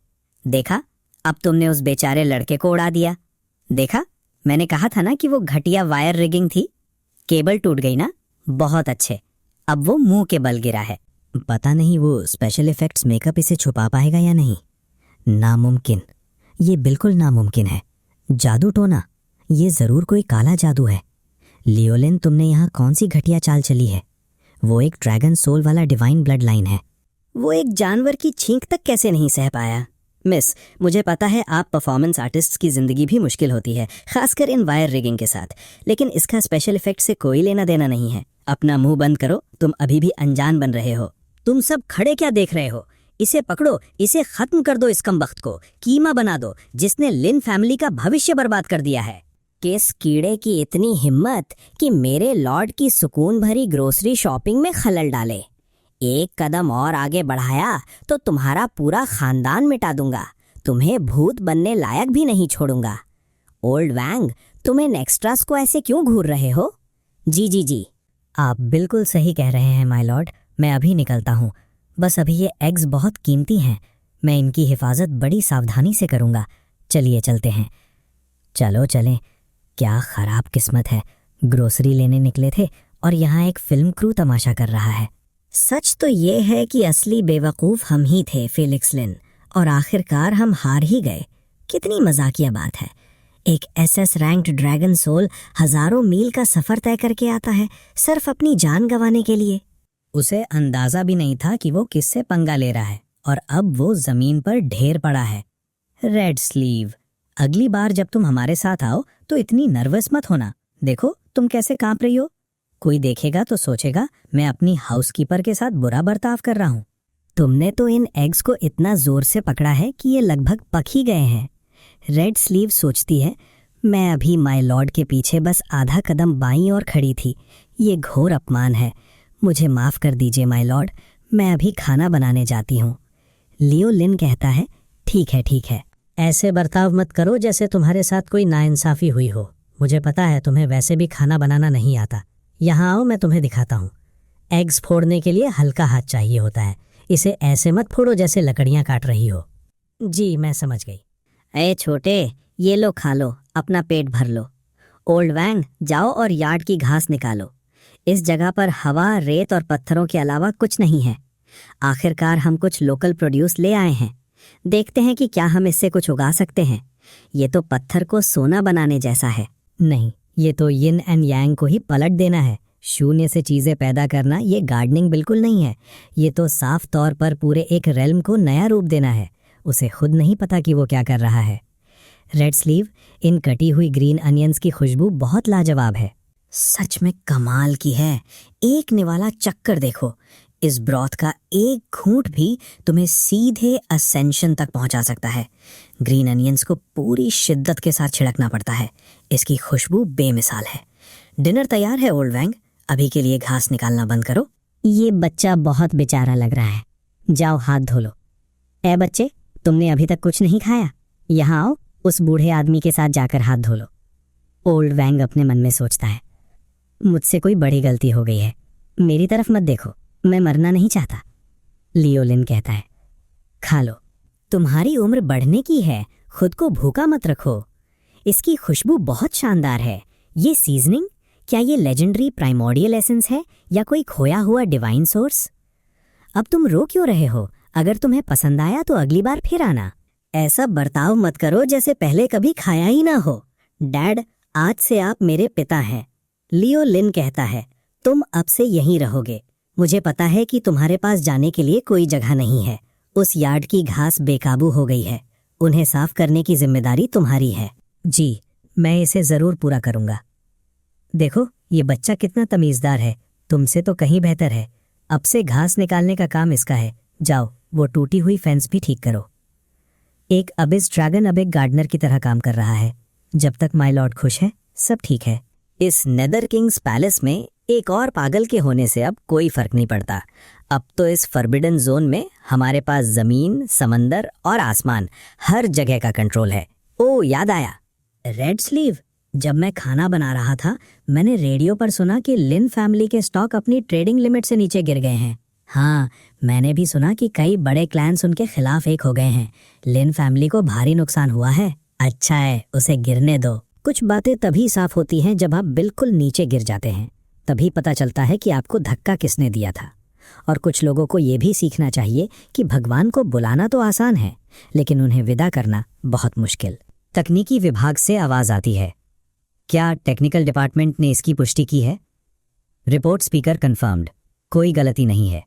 देखा, अब तुमने उस बेचारे लड़के को उड़ा दिया। देखा, मैंने कहा था ना कि वो घटिया वायर रिगिंग थी। केबल टूट गई ना? बहुत अच्छे, अब वो मुंह के बल गिरा है। पता नहीं वो स्पेशल इफेक्ट्स मेकअप इसे छुपा पाएगा या नहीं। नामुमकिन, ये बिल्कुल नामुमकिन है। जादू टोना, ये जरूर कोई काला जादू है। लियोलिन, तुमने यहाँ कौन सी घटिया चाल चली है? वो एक ड्रैगन सोल वाला डिवाइन ब्लड लाइन है। वो एक जानवर की छींक तक कैसे नहीं सह पाया? मिस, मुझे पता है आप परफॉर्मेंस आर्टिस्ट्स की जिंदगी भी मुश्किल होती है, खासकर इन वायर रिगिंग के साथ, लेकिन इसका स्पेशल इफेक्ट से कोई लेना देना नहीं है। अपना मुंह बंद करो, तुम अभी भी अनजान बन रहे हो। तुम सब खड़े क्या देख रहे हो? इसे पकड़ो, इसे खत्म कर दो। इस कमबख्त को कीमा बना दो जिसने लिन फैमिली का भविष्य बर्बाद कर दिया है। किस कीड़े की इतनी हिम्मत कि मेरे लॉर्ड की सुकून भरी ग्रोसरी शॉपिंग में खलल डाले? एक कदम और आगे बढ़ाया तो तुम्हारा पूरा खानदान मिटा दूंगा। तुम्हें भूत बनने लायक भी नहीं छोड़ूंगा। ओल्ड वैंग, तुम इन एक्स्ट्रास को ऐसे क्यों घूर रहे हो? जी जी जी, आप बिल्कुल सही कह रहे हैं माय लॉर्ड। मैं अभी निकलता हूँ। बस अभी ये एग्स बहुत कीमती हैं, मैं इनकी हिफाजत बड़ी सावधानी से करूँगा। चलिए चलते हैं। चलो चलें। क्या खराब किस्मत है, ग्रोसरी लेने निकले थे और यहाँ एक फिल्म क्रू तमाशा कर रहा है। सच तो ये है कि असली बेवकूफ़ हम ही थे फेलिक्स लिन, और आखिरकार हम हार ही गए। कितनी मजाकिया बात है। एक एसएस रैंक्ड ड्रैगन सोल हजारों मील का सफर तय करके आता है सिर्फ अपनी जान गंवाने के लिए। उसे अंदाजा भी नहीं था कि वो किससे पंगा ले रहा है, और अब वो जमीन पर ढेर पड़ा है। रेड स्लीव, अगली बार जब तुम हमारे साथ आओ तो इतनी नर्वस मत होना। देखो तुम कैसे कांप रही हो। कोई देखेगा तो सोचेगा मैं अपनी हाउसकीपर के साथ बुरा बर्ताव कर रहा हूँ। तुमने तो इन एग्स को इतना जोर से पकड़ा है कि ये लगभग पक ही गए हैं। रेड स्लीव सोचती है, मैं अभी माय लॉर्ड के पीछे बस आधा कदम बाईं ओर खड़ी थी। ये घोर अपमान है। मुझे माफ़ कर दीजिए माय लॉर्ड, मैं अभी खाना बनाने जाती हूँ। लियो लिन कहता है, ठीक है ठीक है, ऐसे बर्ताव मत करो जैसे तुम्हारे साथ कोई नाइंसाफ़ी हुई हो। मुझे पता है तुम्हें वैसे भी खाना बनाना नहीं आता। यहाँ आओ, मैं तुम्हें दिखाता हूँ। एग्स फोड़ने के लिए हल्का हाथ चाहिए होता है। इसे ऐसे मत फोड़ो जैसे लकड़ियाँ काट रही हो। जी मैं समझ गई। ए छोटे, ये लो खा लो, अपना पेट भर लो। ओल्ड वैंग, जाओ और यार्ड की घास निकालो। इस जगह पर हवा, रेत और पत्थरों के अलावा कुछ नहीं है। आखिरकार हम कुछ लोकल प्रोड्यूस ले आए हैं। देखते हैं कि क्या हम इससे कुछ उगा सकते हैं। ये तो पत्थर को सोना बनाने जैसा है। नहीं, ये तो यिन एंड यांग को ही पलट देना है। शून्य से चीजें पैदा करना ये गार्डनिंग बिल्कुल नहीं है। ये तो साफ तौर पर पूरे एक रेल्म को नया रूप देना है। उसे खुद नहीं पता कि वो क्या कर रहा है। रेड स्लीव, इन कटी हुई ग्रीन अनियंस की खुशबू बहुत लाजवाब है। सच में कमाल की है। एक निवाला चक्कर देखो। इस ब्रॉथ का एक घूंट भी तुम्हें सीधे असेंशन तक पहुंचा सकता है। ग्रीन अनियंस को पूरी शिद्दत के साथ छिड़कना पड़ता है। इसकी खुशबू बेमिसाल है। डिनर तैयार है ओल्ड वैंग, अभी के लिए घास निकालना बंद करो। ये बच्चा बहुत बेचारा लग रहा है। जाओ हाथ धो लो। ए बच्चे, तुमने अभी तक कुछ नहीं खाया? यहाँ आओ, उस बूढ़े आदमी के साथ जाकर हाथ धो लो। ओल्ड वैंग अपने मन में सोचता है, मुझसे कोई बड़ी गलती हो गई है। मेरी तरफ मत देखो, मैं मरना नहीं चाहता। लियोलिन कहता है, खा लो, तुम्हारी उम्र बढ़ने की है, खुद को भूखा मत रखो। इसकी खुशबू बहुत शानदार है। ये सीजनिंग, क्या ये लेजेंडरी प्राइमोर्डियल एसेंस है या कोई खोया हुआ डिवाइन सोर्स? अब तुम रो क्यों रहे हो? अगर तुम्हें पसंद आया तो अगली बार फिर आना। ऐसा बर्ताव मत करो जैसे पहले कभी खाया ही ना हो। डैड, आज से आप मेरे पिता हैं। लियोलिन कहता है, तुम अब से यहीं रहोगे। मुझे पता है कि तुम्हारे पास जाने के लिए कोई जगह नहीं है। उस यार्ड की घास बेकाबू हो गई है। उन्हें साफ करने की जिम्मेदारी तुम्हारी है। जी, मैं इसे जरूर पूरा करूंगा। देखो, ये बच्चा कितना तमीजदार है। तुमसे तो कहीं बेहतर है। अब से घास निकालने का काम इसका है। जाओ, वो टूटी हुई फेंस भी ठीक करो। एक अबिस ड्रैगन अब एक गार्डनर की तरह काम कर रहा है। जब तक माय लॉर्ड खुश है, सब ठीक है। इस नेदर किंग्स पैलेस में एक और पागल के होने से अब कोई फर्क नहीं पड़ता। अब तो इस फॉरबिडन जोन में हमारे पास जमीन, समंदर और आसमान, हर जगह का कंट्रोल है। ओ, याद आया, रेड स्लीव, जब मैं खाना बना रहा था मैंने रेडियो पर सुना कि लिन फैमिली के स्टॉक अपनी ट्रेडिंग लिमिट से नीचे गिर गए हैं। हाँ, मैंने भी सुना कि कई बड़े क्लैंस उनके खिलाफ एक हो गए हैं। लिन फैमिली को भारी नुकसान हुआ है। अच्छा है, उसे गिरने दो। कुछ बातें तभी साफ होती हैं जब आप बिल्कुल नीचे गिर जाते हैं। तभी पता चलता है कि आपको धक्का किसने दिया था। और कुछ लोगों को ये भी सीखना चाहिए कि भगवान को बुलाना तो आसान है, लेकिन उन्हें विदा करना बहुत मुश्किल। तकनीकी विभाग से आवाज आती है। क्या टेक्निकल डिपार्टमेंट ने इसकी पुष्टि की है? Report speaker confirmed. कोई गलती नहीं है।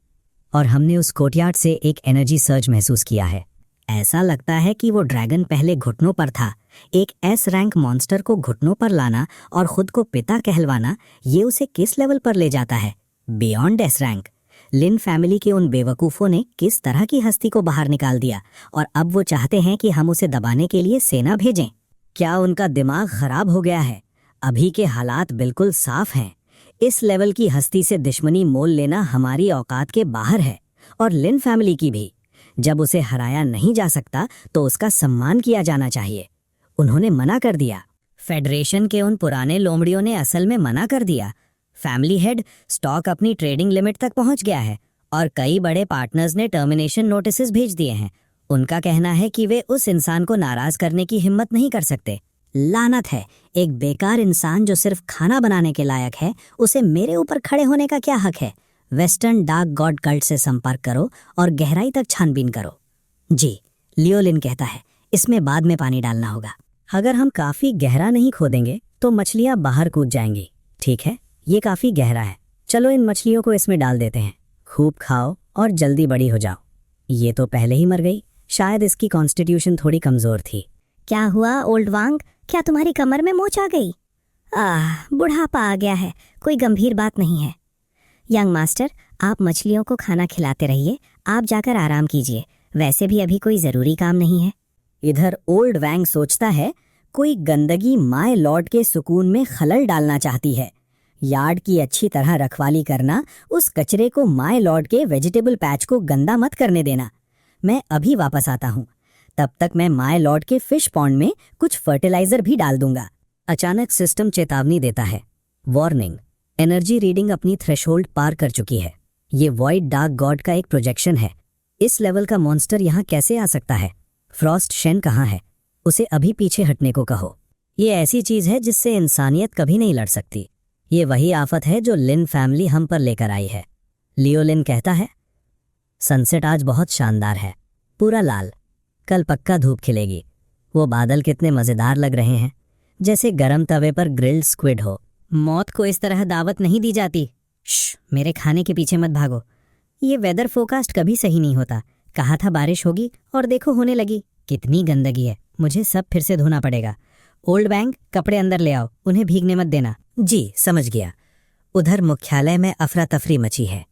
और हमने उस कोर्टयार्ड से एक एनर्जी सर्ज महसूस किया है। ऐसा लगता है कि वो ड्रैगन पहले घुटनों पर था। एक एस रैंक मॉन्स्टर को घुटनों पर लाना और खुद को पिता कहलवाना, ये उसे किस लेवल पर ले जाता है? Beyond S rank. Lin family के उन बेवकूफ़ों ने किस तरह की हस्ती को बाहर निकाल दिया, और अब वो चाहते हैं कि हम उसे दबाने के लिए सेना भेजें। क्या उनका दिमाग खराब हो गया है? अभी के हालात बिल्कुल साफ हैं। इस लेवल की हस्ती से दुश्मनी मोल लेना हमारी औकात के बाहर है, और लिन फैमिली की भी। जब उसे हराया नहीं जा सकता तो उसका सम्मान किया जाना चाहिए। उन्होंने मना कर दिया। फेडरेशन के उन पुराने लोमड़ियों ने असल में मना कर दिया। फैमिली हेड, स्टॉक अपनी ट्रेडिंग लिमिट तक पहुंच गया है और कई बड़े पार्टनर्स ने टर्मिनेशन नोटिस भेज दिए हैं। उनका कहना है कि वे उस इंसान को नाराज करने की हिम्मत नहीं कर सकते। लानत है, एक बेकार इंसान जो सिर्फ खाना बनाने के लायक है, उसे मेरे ऊपर खड़े होने का क्या हक है? वेस्टर्न डार्क गॉड कल्ट से संपर्क करो और गहराई तक छानबीन करो। जी, लियोलिन कहता है, इसमें बाद में पानी डालना होगा। अगर हम काफी गहरा नहीं खोदेंगे तो मछलियां बाहर कूद जाएंगी। ठीक है, ये काफी गहरा है। चलो इन मछलियों को इसमें डाल देते हैं। खूब खाओ और जल्दी बड़ी हो जाओ। ये तो पहले ही मर गई। शायद इसकी कॉन्स्टिट्यूशन थोड़ी कमजोर थी। क्या हुआ ओल्ड वांग, क्या तुम्हारी कमर में मोच आ गई? बुढ़ापा आ गया है, कोई गंभीर बात नहीं है। यंग मास्टर, आप मछलियों को खाना खिलाते रहिए, आप जाकर आराम कीजिए। वैसे भी अभी कोई जरूरी काम नहीं है। इधर ओल्ड वैंग सोचता है, कोई गंदगी माय लॉर्ड के सुकून में खलल डालना चाहती है। यार्ड की अच्छी तरह रखवाली करना, उस कचरे को माय लॉर्ड के वेजिटेबल पैच को गंदा मत करने देना। मैं अभी वापस आता हूँ। तब तक मैं माय लॉर्ड के फिश पॉन्ड में कुछ फर्टिलाइजर भी डाल दूंगा। अचानक सिस्टम चेतावनी देता है, वार्निंग, एनर्जी रीडिंग अपनी थ्रेशोल्ड पार कर चुकी है। ये वॉइड डार्क गॉड का एक प्रोजेक्शन है। इस लेवल का मॉन्स्टर यहाँ कैसे आ सकता है? फ्रॉस्ट शेन कहाँ है? उसे अभी पीछे हटने को कहो। ये ऐसी चीज है जिससे इंसानियत कभी नहीं लड़ सकती। ये वही आफत है जो लिन फैमिली हम पर लेकर आई है। लियोलिन कहता है, सनसेट आज बहुत शानदार है, पूरा लाल। कल पक्का धूप खिलेगी। वो बादल कितने मजेदार लग रहे हैं, जैसे गरम तवे पर ग्रिल्ड स्क्विड हो। मौत को इस तरह दावत नहीं दी जाती। मेरे खाने के पीछे मत भागो। ये वेदर फोरकास्ट कभी सही नहीं होता। कहा था बारिश होगी और देखो होने लगी। कितनी गंदगी है, मुझे सब फिर से धोना पड़ेगा। ओल्ड बैंक, कपड़े अंदर ले आओ, उन्हें भीगने मत देना। जी समझ गया। उधर मुख्यालय में अफरा तफरी मची है।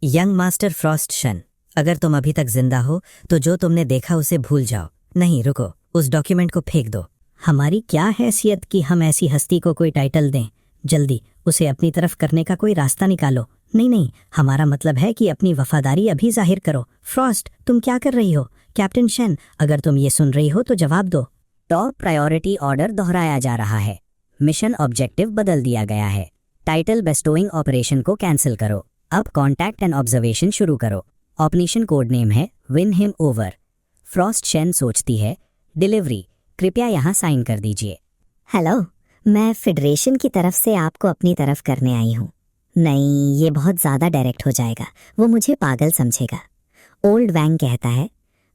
यंग मास्टर फ्रॉस्ट शन, अगर तुम अभी तक जिंदा हो तो जो तुमने देखा उसे भूल जाओ। नहीं रुको, उस डॉक्यूमेंट को फेंक दो। हमारी क्या हैसियत कि हम ऐसी हस्ती को कोई टाइटल दें। जल्दी उसे अपनी तरफ करने का कोई रास्ता निकालो। नहीं, हमारा मतलब है कि अपनी वफादारी अभी जाहिर करो। फ्रॉस्ट, तुम क्या कर रही हो? कैप्टन शेन, अगर तुम ये सुन रही हो तो जवाब दो। टॉप प्रायोरिटी ऑर्डर दोहराया जा रहा है। मिशन ऑब्जेक्टिव बदल दिया गया है। टाइटल बेस्टोइंग ऑपरेशन को कैंसिल करो। अब कॉन्टैक्ट एंड ऑब्जर्वेशन शुरू करो। ऑपरेशन कोड नेम है win him over. Frost Shane सोचती है, डिलीवरी, कृपया यहाँ साइन कर दीजिए। हेलो, मैं फेडरेशन की तरफ से आपको अपनी तरफ करने आई हूँ। नहीं, ये बहुत ज़्यादा डायरेक्ट हो जाएगा, वो मुझे पागल समझेगा। ओल्ड वैंग कहता है,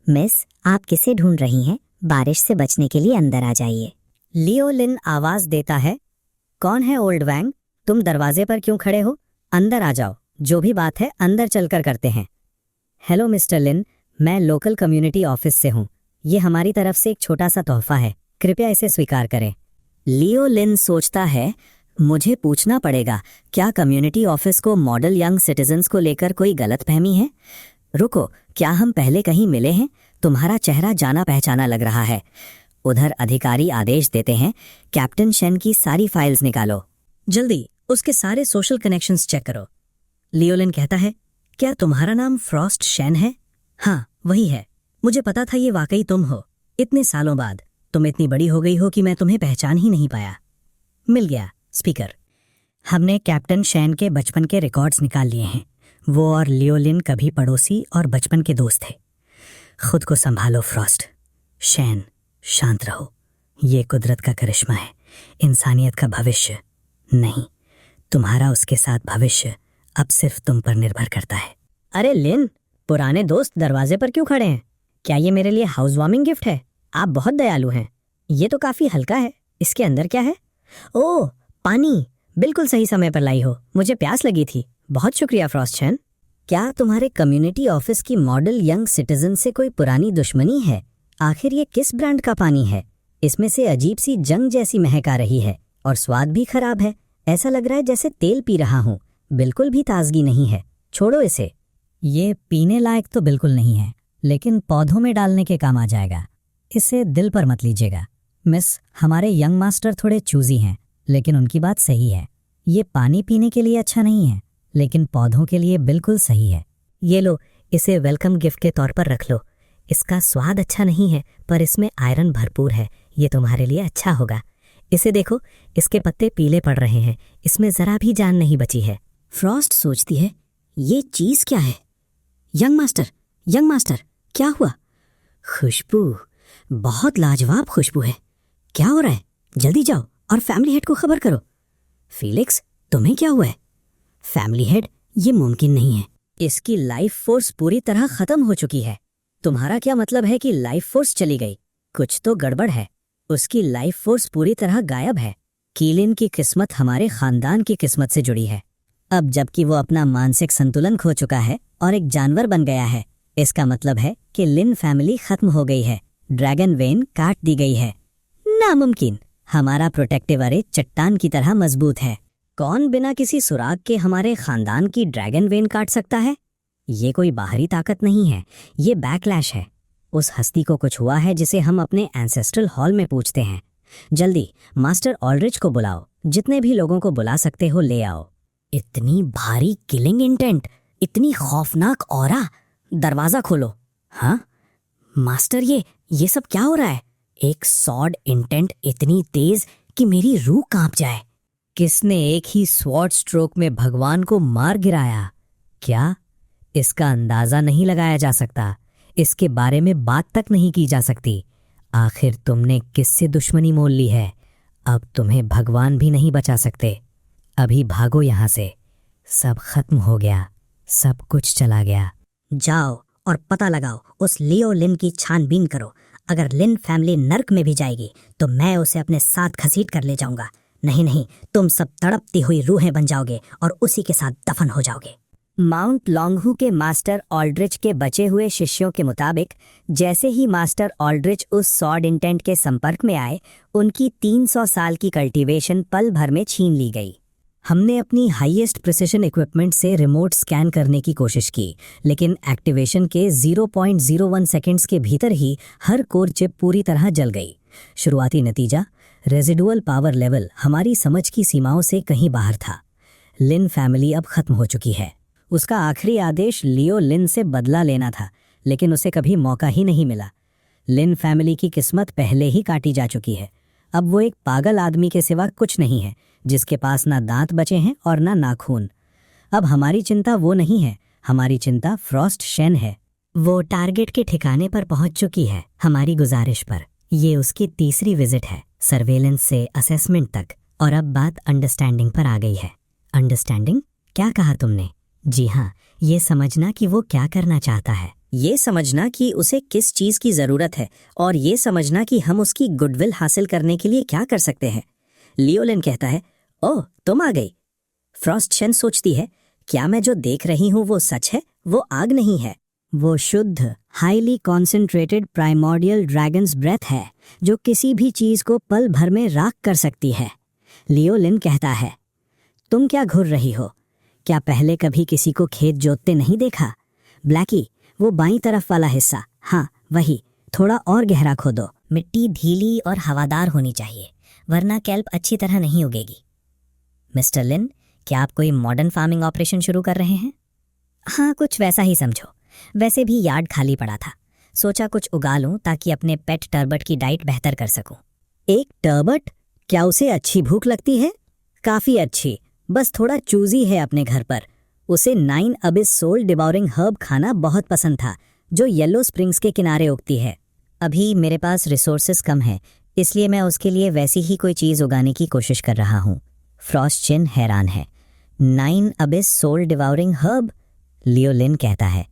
मिस आप किसे ढूंढ रही हैं? बारिश से बचने के लिए अंदर आ जाइए। लियो लिन आवाज देता है, कौन है ओल्ड वैंग? तुम दरवाजे पर क्यों खड़े हो? अंदर आ जाओ, जो भी बात है अंदर चलकर करते हैं। हेलो मिस्टर लिन, मैं लोकल कम्युनिटी ऑफिस से हूँ। ये हमारी तरफ से एक छोटा सा तोहफा है, कृपया इसे स्वीकार करें। लियो लिन सोचता है, मुझे पूछना पड़ेगा, क्या कम्युनिटी ऑफिस को मॉडल यंग सिटीजन्स को लेकर कोई गलतफहमी है? रुको, क्या हम पहले कहीं मिले हैं? तुम्हारा चेहरा जाना पहचाना लग रहा है। उधर अधिकारी आदेश देते हैं, कैप्टन शेन की सारी फाइल्स निकालो। जल्दी उसके सारे सोशल कनेक्शंस चेक करो। लियोलिन कहता है, क्या तुम्हारा नाम फ्रॉस्ट शेन है? हाँ वही है, मुझे पता था ये वाकई तुम हो। इतने सालों बाद तुम इतनी बड़ी हो गई हो कि मैं तुम्हें पहचान ही नहीं पाया। मिल गया स्पीकर। हमने कैप्टन शेन के बचपन के रिकॉर्ड्स निकाल लिए हैं। वो और लियोलिन कभी पड़ोसी और बचपन के दोस्त थे। खुद को संभालो फ्रॉस्ट। शेन, शांत रहो। ये कुदरत का करिश्मा है, इंसानियत का भविष्य नहीं। तुम्हारा उसके साथ भविष्य अब सिर्फ तुम पर निर्भर करता है। अरे लिन, पुराने दोस्त दरवाजे पर क्यों खड़े हैं? क्या ये मेरे लिए हाउस वार्मिंग गिफ्ट है? आप बहुत दयालु हैं। ये तो काफी हल्का है, इसके अंदर क्या है? ओह पानी, बिल्कुल सही समय पर लाई हो, मुझे प्यास लगी थी। बहुत शुक्रिया फ्रॉस्ट शेन। क्या तुम्हारे कम्युनिटी ऑफिस की मॉडल यंग सिटीजन से कोई पुरानी दुश्मनी है? आखिर ये किस ब्रांड का पानी है? इसमें से अजीब सी जंग जैसी महक आ रही है और स्वाद भी खराब है। ऐसा लग रहा है जैसे तेल पी रहा हूँ, बिल्कुल भी ताजगी नहीं है। छोड़ो इसे। ये पीने लायक तो बिल्कुल नहीं है, लेकिन पौधों में डालने के काम आ जाएगा। इसे दिल पर मत लीजिएगा मिस, हमारे यंग मास्टर थोड़े चूजी हैं, लेकिन उनकी बात सही है। ये पानी पीने के लिए अच्छा नहीं है, लेकिन पौधों के लिए बिल्कुल सही है। ये लो, इसे वेलकम गिफ्ट के तौर पर रख लो। इसका स्वाद अच्छा नहीं है, पर इसमें आयरन भरपूर है, ये तुम्हारे लिए अच्छा होगा। इसे देखो, इसके पत्ते पीले पड़ रहे हैं, इसमें जरा भी जान नहीं बची है। फ्रॉस्ट सोचती है, ये चीज क्या है? यंग मास्टर, क्या हुआ? खुशबू, बहुत लाजवाब खुशबू है। क्या हो रहा है? जल्दी जाओ और फैमिली हेड को खबर करो। फीलिक्स, तुम्हें क्या हुआ है? फैमिली हेड, ये मुमकिन नहीं है। इसकी लाइफ फोर्स पूरी तरह खत्म हो चुकी है। तुम्हारा क्या मतलब है कि लाइफ फोर्स चली गई? कुछ तो गड़बड़ है। उसकी लाइफ फोर्स पूरी तरह गायब है। कीलिन की किस्मत हमारे खानदान की किस्मत से जुड़ी है। अब जबकि वो अपना मानसिक संतुलन खो चुका है और एक जानवर बन गया है, इसका मतलब है कि लिन फैमिली खत्म हो गई है। ड्रैगन वेन काट दी गई है। नामुमकिन। हमारा प्रोटेक्टिव अरे चट्टान की तरह मजबूत है। कौन बिना किसी सुराग के हमारे खानदान की ड्रैगन वेन काट सकता है? ये कोई बाहरी ताकत नहीं है, ये बैकलैश है। उस हस्ती को कुछ हुआ है जिसे हम अपने एंसेस्ट्रल हॉल में पूछते हैं। जल्दी मास्टर ऑलरिच को बुलाओ, जितने भी लोगों को बुला सकते हो ले आओ। इतनी भारी किलिंग इंटेंट, इतनी खौफनाक ऑरा। दरवाजा खोलो। हाँ मास्टर, ये सब क्या हो रहा है? एक सॉर्ड इंटेंट इतनी तेज कि मेरी रूह कांप जाए। किसने एक ही स्वॉर्ड स्ट्रोक में भगवान को मार गिराया? क्या? इसका अंदाजा नहीं लगाया जा सकता, इसके बारे में बात तक नहीं की जा सकती। आखिर तुमने किससे दुश्मनी मोल ली है? अब तुम्हें भगवान भी नहीं बचा सकते। अभी भागो यहाँ से। सब खत्म हो गया, सब कुछ चला गया। जाओ और पता लगाओ, उस लियो लिन की छानबीन करो। अगर लिन फैमिली नर्क में भी जाएगी तो मैं उसे अपने साथ घसीट कर ले जाऊंगा। नहीं नहीं, तुम सब तड़पती हुई रूहें बन जाओगे और उसी के साथ दफन हो जाओगे। माउंट लॉन्गहू के मास्टर ऑल्ड्रिच के बचे हुए शिष्यों के मुताबिक जैसे ही मास्टर ऑल्ड्रिच उस सॉर्ड इंटेंट के संपर्क में आए, उनकी 300 साल की कल्टीवेशन पल भर में छीन ली गई। हमने अपनी हाईएस्ट प्रिसिशन इक्विपमेंट से रिमोट स्कैन करने की कोशिश की, लेकिन एक्टिवेशन के 0.01 सेकेंड्स के भीतर ही हर कोर चिप पूरी तरह जल गई। शुरुआती नतीजा, रेजिडुअल पावर लेवल हमारी समझ की सीमाओं से कहीं बाहर था। लिन फैमिली अब खत्म हो चुकी है। उसका आखिरी आदेश लियो लिन से बदला लेना था, लेकिन उसे कभी मौका ही नहीं मिला। लिन फैमिली की किस्मत पहले ही काटी जा चुकी है। अब वो एक पागल आदमी के सिवा कुछ नहीं है, जिसके पास ना दांत बचे हैं और ना नाखून। अब हमारी चिंता वो नहीं है, हमारी चिंता फ्रॉस्ट शेन है। वो टारगेट के ठिकाने पर पहुंच चुकी है हमारी गुजारिश पर। ये उसकी तीसरी विजिट है, सर्वेलेंस से असेसमेंट तक, और अब बात अंडरस्टैंडिंग पर आ गई है। अंडरस्टैंडिंग? क्या कहा तुमने? जी हाँ, ये समझना कि वो क्या करना चाहता है, ये समझना कि उसे किस चीज़ की ज़रूरत है, और ये समझना कि हम उसकी गुडविल हासिल करने के लिए क्या कर सकते हैं। लियोलिन कहता है, ओह तुम आ गई। फ्रॉस्ट शेन सोचती है, क्या मैं जो देख रही हूँ वो सच है? वो आग नहीं है, वो शुद्ध highly concentrated primordial dragon's breath है, जो किसी भी चीज़ को पल भर में राख कर सकती है। लियोलिन कहता है, तुम क्या घुर रही हो? क्या पहले कभी किसी को खेत जोतते नहीं देखा? ब्लैकी, वो बाईं तरफ वाला हिस्सा, हाँ वही, थोड़ा और गहरा खोदो। मिट्टी ढीली और हवादार होनी चाहिए, वरना केल्प अच्छी तरह नहीं उगेगी। मिस्टर लिन, क्या आप कोई मॉडर्न फार्मिंग ऑपरेशन शुरू कर रहे हैं? हाँ, कुछ वैसा ही समझो। वैसे भी यार्ड खाली पड़ा था, सोचा कुछ उगा लूं ताकि अपने पेट टर्बट की डाइट बेहतर कर सकूं। एक टर्बट? क्या उसे अच्छी भूख लगती है? काफ़ी अच्छी, बस थोड़ा चूजी है अपने घर पर। उसे 9 अबिस सोल डिवॉरिंग हर्ब खाना बहुत पसंद था, जो येलो स्प्रिंग्स के किनारे उगती है। अभी मेरे पास रिसोर्सेज कम है, इसलिए मैं उसके लिए वैसी ही कोई चीज़ उगाने की कोशिश कर रहा हूँ। फ्रॉस्ट चिन हैरान है। 9 अबिस सोल डिवॉरिंग हर्ब? लियोलिन कहता है,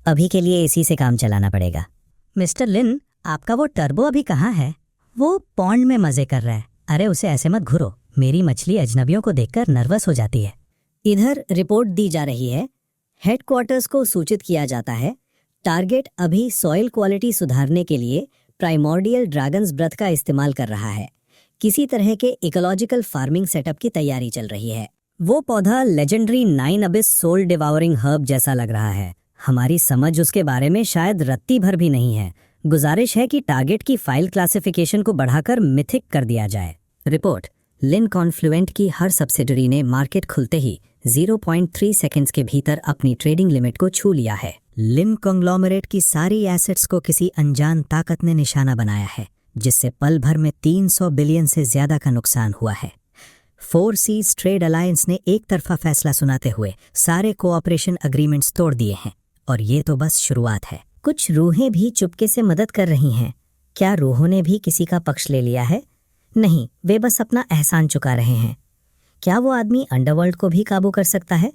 अभी के लिए इसी से काम चलाना पड़ेगा। मिस्टर लिन, आपका वो टर्बो अभी कहाँ है? वो पॉन्ड में मज़े कर रहा है। अरे उसे ऐसे मत घुरो, मेरी मछली अजनबियों को देखकर नर्वस हो जाती है। इधर रिपोर्ट दी जा रही है, हेडक्वार्टर्स को सूचित किया जाता है, टारगेट अभी सॉइल क्वालिटी सुधारने के लिए प्राइमोर्डियल ड्रैगन्स ब्रेथ का इस्तेमाल कर रहा है। किसी तरह के इकोलॉजिकल फार्मिंग सेटअप की तैयारी चल रही है। वो पौधा लेजेंडरी 9 अबिस सोल डिवॉरिंग हर्ब जैसा लग रहा है। हमारी समझ उसके बारे में शायद रत्ती भर भी नहीं है। गुजारिश है कि टारगेट की फाइल क्लासिफिकेशन को बढ़ाकर मिथिक कर दिया जाए। रिपोर्ट, लिन कॉन्फ्लुएंट की हर सब्सिडरी ने मार्केट खुलते ही 0.3 सेकेंड्स के भीतर अपनी ट्रेडिंग लिमिट को छू लिया है। लिन कॉन्ग्लोमरेट की सारी एसेट्स को किसी अनजान ताकत ने निशाना बनाया है, जिससे पल भर में 300 बिलियन से ज्यादा का नुकसान हुआ है। 4 सीज ट्रेड अलायंस ने एक तरफा फैसला सुनाते हुए सारे कोऑपरेशन अग्रीमेंट्स तोड़ दिए हैं, और ये तो बस शुरुआत है। कुछ रूहें भी चुपके से मदद कर रही हैं। क्या रूहों ने भी किसी का पक्ष ले लिया है? नहीं, वे बस अपना एहसान चुका रहे हैं। क्या वो आदमी अंडरवर्ल्ड को भी काबू कर सकता है?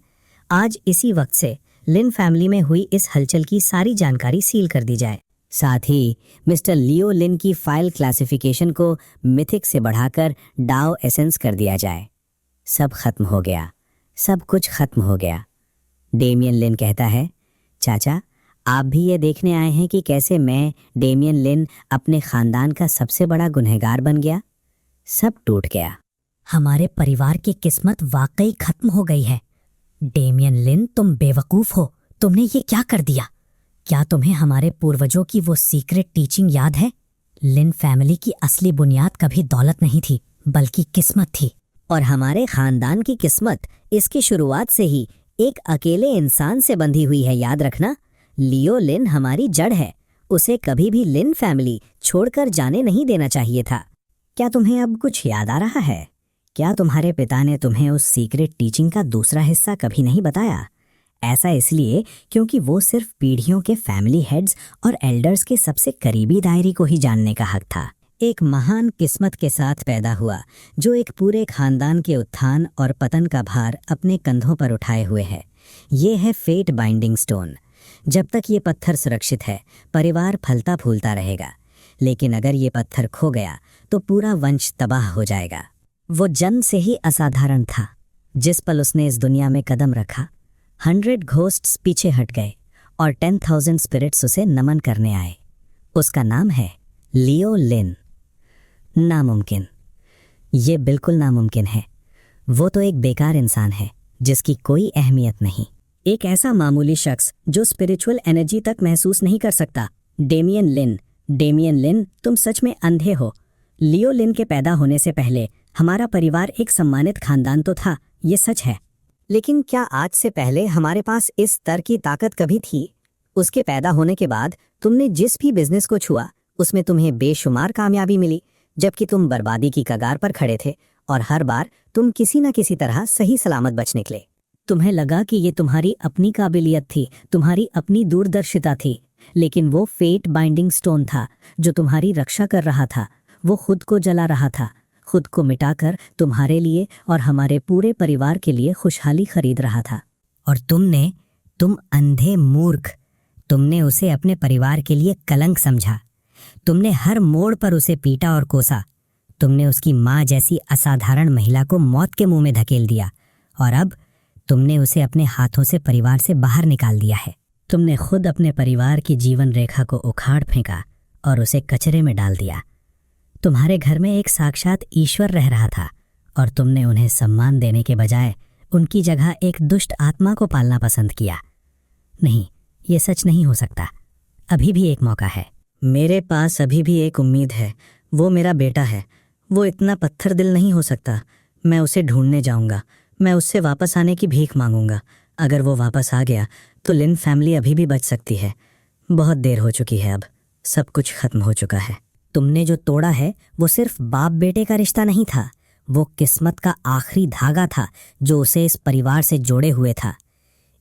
आज इसी वक्त से लिन फैमिली में हुई इस हलचल की सारी जानकारी सील कर दी जाए। साथ ही मिस्टर लियो लिन की फाइल क्लासिफिकेशन को मिथिक से बढ़ाकर डाओ एसेंस कर दिया जाए। सब खत्म हो गया, सब कुछ खत्म हो गया। डेमियन लिन कहता है, चाचा आप भी ये देखने आए हैं कि कैसे मैं, डेमियन लिन, अपने खानदान का सबसे बड़ा गुनहगार बन गया। सब टूट गया। हमारे परिवार की किस्मत वाकई खत्म हो गई है। डेमियन लिन, तुम बेवकूफ हो। तुमने ये क्या कर दिया? क्या तुम्हें हमारे पूर्वजों की वो सीक्रेट टीचिंग याद है? लिन फैमिली की असली बुनियाद कभी दौलत नहीं थी, बल्कि किस्मत थी। और हमारे खानदान की किस्मत इसकी शुरुआत से ही एक अकेले इंसान से बंधी हुई है, याद रखना। लियो लिन हमारी जड़ है, उसे कभी भी लिन फैमिली छोड़कर जाने नहीं देना चाहिए था। क्या तुम्हें अब कुछ याद आ रहा है? क्या तुम्हारे पिता ने तुम्हें उस सीक्रेट टीचिंग का दूसरा हिस्सा कभी नहीं बताया? ऐसा इसलिए क्योंकि वो सिर्फ पीढ़ियों के फैमिली हेड्स और एल्डर्स के सबसे करीबी दायरे को ही जानने का हक था। एक महान किस्मत के साथ पैदा हुआ, जो एक पूरे खानदान के उत्थान और पतन का भार अपने कंधों पर उठाए हुए है। ये है फेट बाइंडिंग स्टोन। जब तक ये पत्थर सुरक्षित है, परिवार फलता फूलता रहेगा, लेकिन अगर ये पत्थर खो गया तो पूरा वंश तबाह हो जाएगा। वो जन्म से ही असाधारण था। जिस पल उसने इस दुनिया में कदम रखा, 100 घोस्ट्स पीछे हट गए और 10,000 स्पिरिट्स उसे नमन करने आए। उसका नाम है लियो लिन। नामुमकिन, ये बिल्कुल नामुमकिन है। वो तो एक बेकार इंसान है जिसकी कोई अहमियत नहीं, एक ऐसा मामूली शख्स जो स्पिरिचुअल एनर्जी तक महसूस नहीं कर सकता। डेमियन लिन, डेमियन लिन, तुम सच में अंधे हो। लियो लिन के पैदा होने से पहले हमारा परिवार एक सम्मानित खानदान तो था, ये सच है। लेकिन क्या आज से पहले हमारे पास इस स्तर की ताकत कभी थी? उसके पैदा होने के बाद तुमने जिस भी बिजनेस को छुआ उसमें तुम्हें बेशुमार कामयाबी मिली, जबकि तुम बर्बादी की कगार पर खड़े थे और हर बार तुम किसी न किसी तरह सही सलामत बच निकले। तुम्हें लगा कि ये तुम्हारी अपनी काबिलियत थी, तुम्हारी अपनी दूरदर्शिता थी, लेकिन वो फेट बाइंडिंग स्टोन था जो तुम्हारी रक्षा कर रहा था। वो खुद को जला रहा था, खुद को मिटाकर तुम्हारे लिए और हमारे पूरे परिवार के लिए खुशहाली खरीद रहा था। और तुम अंधे मूर्ख, तुमने उसे अपने परिवार के लिए कलंक समझा। तुमने हर मोड़ पर उसे पीटा और कोसा। तुमने उसकी माँ जैसी असाधारण महिला को मौत के मुंह में धकेल दिया और अब तुमने उसे अपने हाथों से परिवार से बाहर निकाल दिया है। तुमने खुद अपने परिवार की जीवन रेखा को उखाड़ फेंका और उसे कचरे में डाल दिया। तुम्हारे घर में एक साक्षात ईश्वर रह रहा था और तुमने उन्हें सम्मान देने के बजाय उनकी जगह एक दुष्ट आत्मा को पालना पसंद किया। नहीं, ये सच नहीं हो सकता। अभी भी एक मौका है। मेरे पास अभी भी एक उम्मीद है। वो मेरा बेटा है। वो इतना पत्थर दिल नहीं हो सकता। मैं उसे ढूंढने जाऊंगा। मैं उससे वापस आने की भीख मांगूंगा। अगर वो वापस आ गया तो लिन फैमिली अभी भी बच सकती है। बहुत देर हो चुकी है, अब सब कुछ खत्म हो चुका है। तुमने जो तोड़ा है वो सिर्फ बाप बेटे का रिश्ता नहीं था, वो किस्मत का आखिरी धागा था जो उसे इस परिवार से जोड़े हुए था।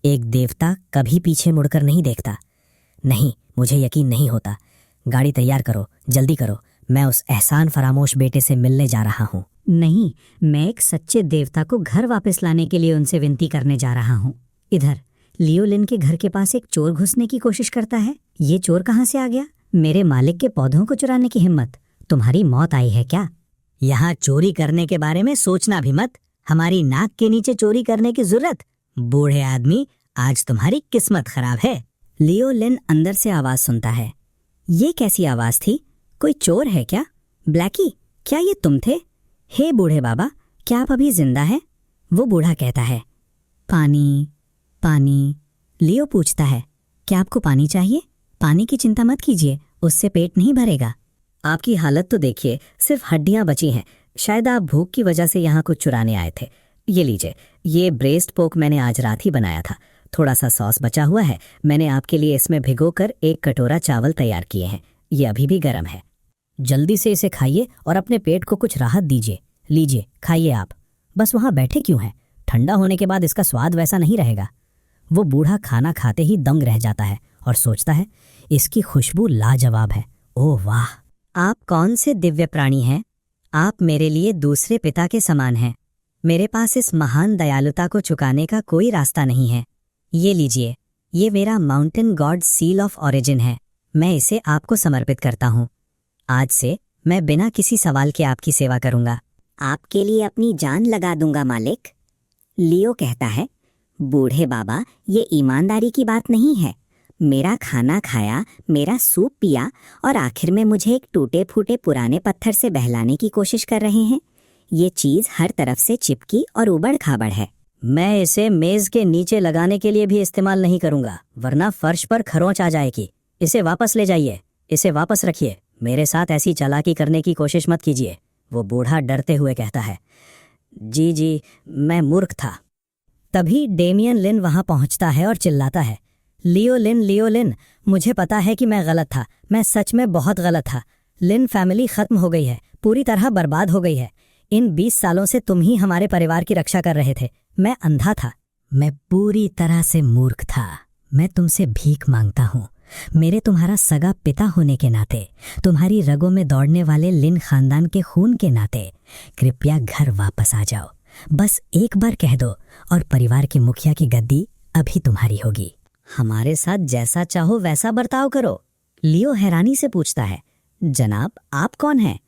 एक देवता कभी पीछे मुड़कर नहीं देखता। नहीं, मुझे यकीन नहीं होता। गाड़ी तैयार करो, जल्दी करो। मैं उस एहसान फरामोश बेटे से मिलने जा रहा हूँ। नहीं, मैं एक सच्चे देवता को घर वापस लाने के लिए उनसे विनती करने जा रहा हूँ। इधर लियो लिन के घर के पास एक चोर घुसने की कोशिश करता है। ये चोर कहाँ से आ गया? मेरे मालिक के पौधों को चुराने की हिम्मत? तुम्हारी मौत आई है क्या? यहाँ चोरी करने के बारे में सोचना भी मत। हमारी नाक के नीचे चोरी करने की जरूरत? बूढ़े आदमी, आज तुम्हारी किस्मत खराब है। लियो लिन अंदर से आवाज सुनता है। ये कैसी आवाज थी? कोई चोर है क्या? ब्लैकी, क्या ये तुम थे? हे बूढ़े बाबा, क्या आप अभी जिंदा हैं? वो बूढ़ा कहता है। पानी, पानी। लियो पूछता है, क्या आपको पानी चाहिए? पानी की चिंता मत कीजिए, उससे पेट नहीं भरेगा। आपकी हालत तो देखिए, सिर्फ हड्डियां बची हैं। शायद आप भूख की वजह से यहाँ कुछ चुराने आए थे। ये लीजिए, ये ब्रेस्ट पोक मैंने आज रात ही बनाया था। थोड़ा सा सॉस बचा हुआ है, मैंने आपके लिए इसमें भिगोकर 1 कटोरा चावल तैयार किए हैं। ये अभी भी गर्म है। जल्दी से इसे खाइए और अपने पेट को कुछ राहत दीजिए। लीजिए, खाइए आप। बस वहाँ बैठे क्यों हैं? ठंडा होने के बाद इसका स्वाद वैसा नहीं रहेगा। वो बूढ़ा खाना खाते ही दंग रह जाता है और सोचता है, इसकी खुशबू लाजवाब है। ओह वाह! आप कौन से दिव्य प्राणी हैं? आप मेरे लिए दूसरे पिता के समान हैं। मेरे पास इस महान दयालुता को चुकाने का कोई रास्ता नहीं है। ये लीजिए, ये मेरा mountain God seal of origin है। मैं इसे आपको समर्पित करता हूँ। आज से मैं बिना किसी सवाल के आपकी सेवा करूंगा। आपके लिए अपनी जान लगा दूंगा मालिक। लियो कहता है, बूढ़े बाबा, ये ईमानदारी की बात नहीं है। मेरा खाना खाया, मेरा सूप पिया और आखिर में मुझे एक टूटे फूटे पुराने पत्थर से बहलाने की कोशिश कर रहे हैं। ये चीज हर तरफ से चिपकी और उबड़ खाबड़ है। मैं इसे मेज के नीचे लगाने के लिए भी इस्तेमाल नहीं करूंगा, वरना फर्श पर खरोंच आ जाएगी। इसे वापस ले जाइए, इसे वापस रखिए। मेरे साथ ऐसी चालाकी करने की कोशिश मत कीजिए। वो बूढ़ा डरते हुए कहता है। जी, मैं मूर्ख था। तभी डेमियन लिन वहां पहुंचता है और चिल्लाता है, लियो लिन, मुझे पता है कि मैं गलत था। मैं सच में बहुत गलत था। लिन फैमिली खत्म हो गई है, पूरी तरह बर्बाद हो गई है। इन 20 सालों से तुम ही हमारे परिवार की रक्षा कर रहे थे। मैं अंधा था, मैं पूरी तरह से मूर्ख था। मैं तुमसे भीख मांगता हूँ। मेरे तुम्हारा सगा पिता होने के नाते, तुम्हारी रगों में दौड़ने वाले लिन खानदान के खून के नाते, कृपया घर वापस आ जाओ। बस एक बार कह दो और परिवार के मुखिया की गद्दी अभी तुम्हारी होगी। हमारे साथ जैसा चाहो वैसा बर्ताव करो। लियो हैरानी से पूछता है, जनाब आप कौन हैं?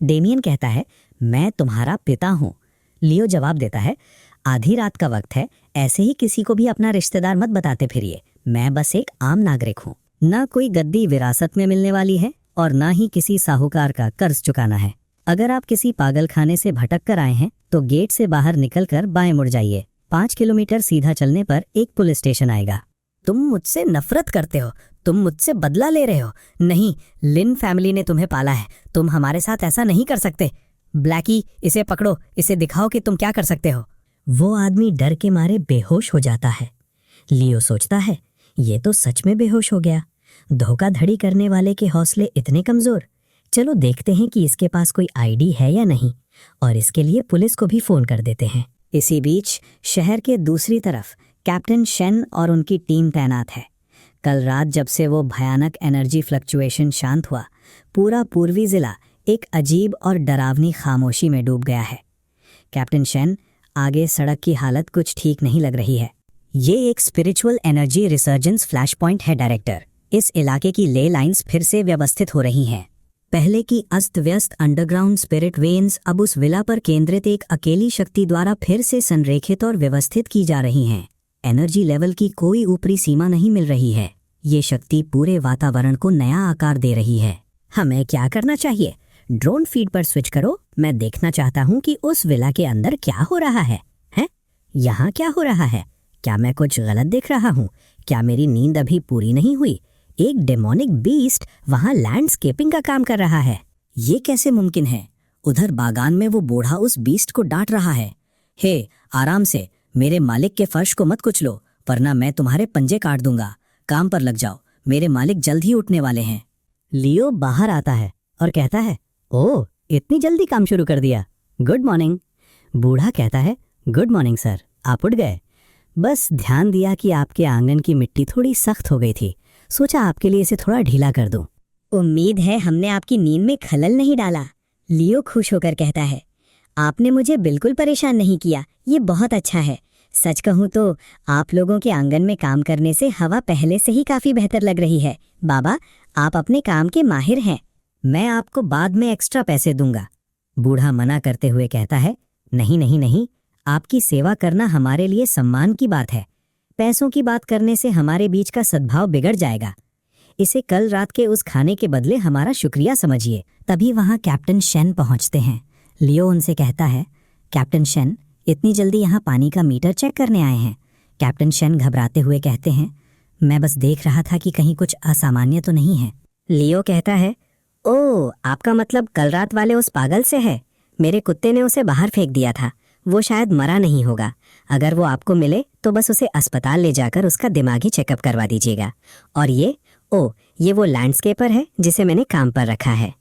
डेमियन कहता है, मैं तुम्हारा पिता हूँ। लियो जवाब देता है, आधी रात का वक्त है, ऐसे ही किसी को भी अपना रिश्तेदार मत बताते फिरिए। मैं बस एक आम नागरिक हूँ। ना कोई गद्दी विरासत में मिलने वाली है और ना ही किसी साहूकार का कर्ज चुकाना है। अगर आप किसी पागलखाने से भटक कर आए हैं तो गेट से बाहर निकलकर बाएं मुड़ जाइए। 5 किलोमीटर सीधा चलने पर एक पुलिस स्टेशन आएगा। तुम मुझसे नफरत करते हो, तुम मुझसे बदला ले रहे हो। नहीं, लिन फैमिली ने तुम्हें पाला है, तुम हमारे साथ ऐसा नहीं कर सकते। ब्लैकी, इसे पकड़ो, इसे दिखाओ कि तुम क्या कर सकते हो। वो आदमी डर के मारे बेहोश हो जाता है। लियो सोचता है, ये तो सच में बेहोश हो गया। धोखाधड़ी करने वाले के हौसले इतने कमजोर। चलो देखते हैं कि इसके पास कोई आईडी है या नहीं, और इसके लिए पुलिस को भी फोन कर देते हैं। इसी बीच शहर के दूसरी तरफ कैप्टन शेन और उनकी टीम तैनात है। कल रात जब से वो भयानक एनर्जी फ्लक्चुएशन शांत हुआ, पूरा पूर्वी जिला एक अजीब और डरावनी खामोशी में डूब गया है। कैप्टन शेन, आगे सड़क की हालत कुछ ठीक नहीं लग रही है। ये एक spiritual energy resurgence flash point है डायरेक्टर। इस इलाके की ले लाइंस फिर से व्यवस्थित हो रही हैं। पहले की अस्त व्यस्त अंडरग्राउंड स्पिरिट वेन्स अब उस विला पर केंद्रित एक अकेली शक्ति द्वारा फिर से संरेखित और व्यवस्थित की जा रही हैं। एनर्जी लेवल की कोई ऊपरी सीमा नहीं मिल रही है। ये शक्ति पूरे वातावरण को नया आकार दे रही है। हमें क्या करना चाहिए? ड्रोन फीड पर स्विच करो। मैं देखना चाहता हूँ कि उस विला के अंदर क्या हो रहा है। हैं? यहाँ क्या हो रहा है? क्या मैं कुछ गलत देख रहा हूँ? क्या मेरी नींद अभी पूरी नहीं हुई? एक डेमोनिक बीस्ट वहां लैंडस्केपिंग का काम कर रहा है। ये कैसे मुमकिन है? उधर बागान में वो बूढ़ा उस बीस्ट को डांट रहा है। हे, आराम से, मेरे मालिक के फर्श को मत कुचलो, वरना मैं तुम्हारे पंजे काट दूंगा। काम पर लग जाओ, मेरे मालिक जल्द ही उठने वाले हैं। लियो बाहर आता है और कहता है, ओह, इतनी जल्दी काम शुरू कर दिया। Good morning. बूढ़ा कहता है, गुड मॉर्निंग सर, आप उठ गए? बस ध्यान दिया कि आपके आंगन की मिट्टी थोड़ी सख्त हो गई थी, सोचा आपके लिए इसे थोड़ा ढीला कर दूं। उम्मीद है हमने आपकी नींद में खलल नहीं डाला। लियो खुश होकर कहता है, आपने मुझे बिल्कुल परेशान नहीं किया, ये बहुत अच्छा है। सच कहूँ तो आप लोगों के आंगन में काम करने से हवा पहले से ही काफी बेहतर लग रही है। बाबा, आप अपने काम के माहिर हैं। मैं आपको बाद में एक्स्ट्रा पैसे दूंगा। बूढ़ा मना करते हुए कहता है, नहीं नहीं नहीं, आपकी सेवा करना हमारे लिए सम्मान की बात है। पैसों की बात करने से हमारे बीच का सद्भाव बिगड़ जाएगा। इसे कल रात के उस खाने के बदले हमारा शुक्रिया समझिए। तभी वहां कैप्टन शेन पहुंचते हैं। लियो उनसे कहता है, कैप्टन शेन, इतनी जल्दी यहाँ पानी का मीटर चेक करने आए हैं? कैप्टन शेन घबराते हुए कहते हैं, मैं बस देख रहा था कि कहीं कुछ असामान्य तो नहीं है। लियो कहता है, ओह, आपका मतलब कल रात वाले उस पागल से है। मेरे कुत्ते ने उसे बाहर फेंक दिया था। वो शायद मरा नहीं होगा। अगर वो आपको मिले तो बस उसे अस्पताल ले जाकर उसका दिमागी चेकअप करवा दीजिएगा। और ये वो लैंडस्केपर है जिसे मैंने काम पर रखा है।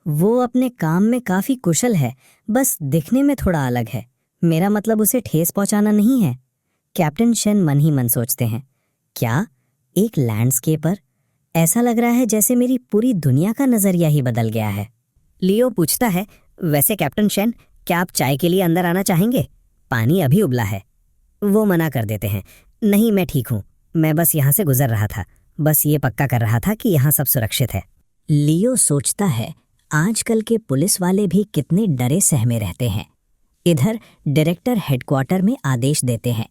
वो अपने काम में काफी कुशल है, बस दिखने में थोड़ा अलग है। मेरा मतलब उसे ठेस पहुंचाना नहीं है। कैप्टन शेन मन ही मन सोचते हैं, क्या एक लैंडस्केपर? ऐसा लग रहा है जैसे मेरी पूरी दुनिया का नजरिया ही बदल गया है। लियो पूछता है, वैसे कैप्टन शेन, क्या आप चाय के लिए अंदर आना चाहेंगे? पानी अभी उबला है। वो मना कर देते हैं, नहीं, मैं ठीक हूँ, मैं बस यहाँ से गुजर रहा था, बस ये पक्का कर रहा था कि यहाँ सब सुरक्षित है। लियो सोचता है, आजकल के पुलिस वाले भी कितने डरे सहमे रहते हैं। इधर डायरेक्टर हेडक्वार्टर में आदेश देते हैं,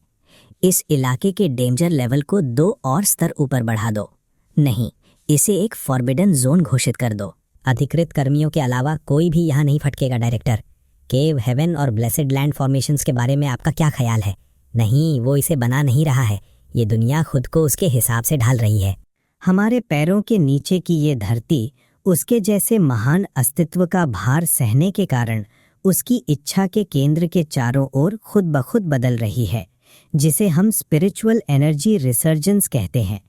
इस इलाके के डेंजर लेवल को 2 और स्तर ऊपर बढ़ा दो। नहीं, इसे एक फॉरबिडन जोन घोषित कर दो। अधिकृत कर्मियों के अलावा कोई भी यहाँ नहीं फटकेगा। डायरेक्टर, केव हेवन और ब्लेसेड लैंड फॉर्मेशंस के बारे में आपका क्या ख्याल है? नहीं, वो इसे बना नहीं रहा है, ये दुनिया खुद को उसके हिसाब से ढाल रही है। हमारे पैरों के नीचे की ये धरती उसके जैसे महान अस्तित्व का भार सहने के कारण उसकी इच्छा के केंद्र के चारों ओर खुद ब खुद बदल रही है, जिसे हम स्पिरिचुअल एनर्जी रिसर्जेंस कहते हैं,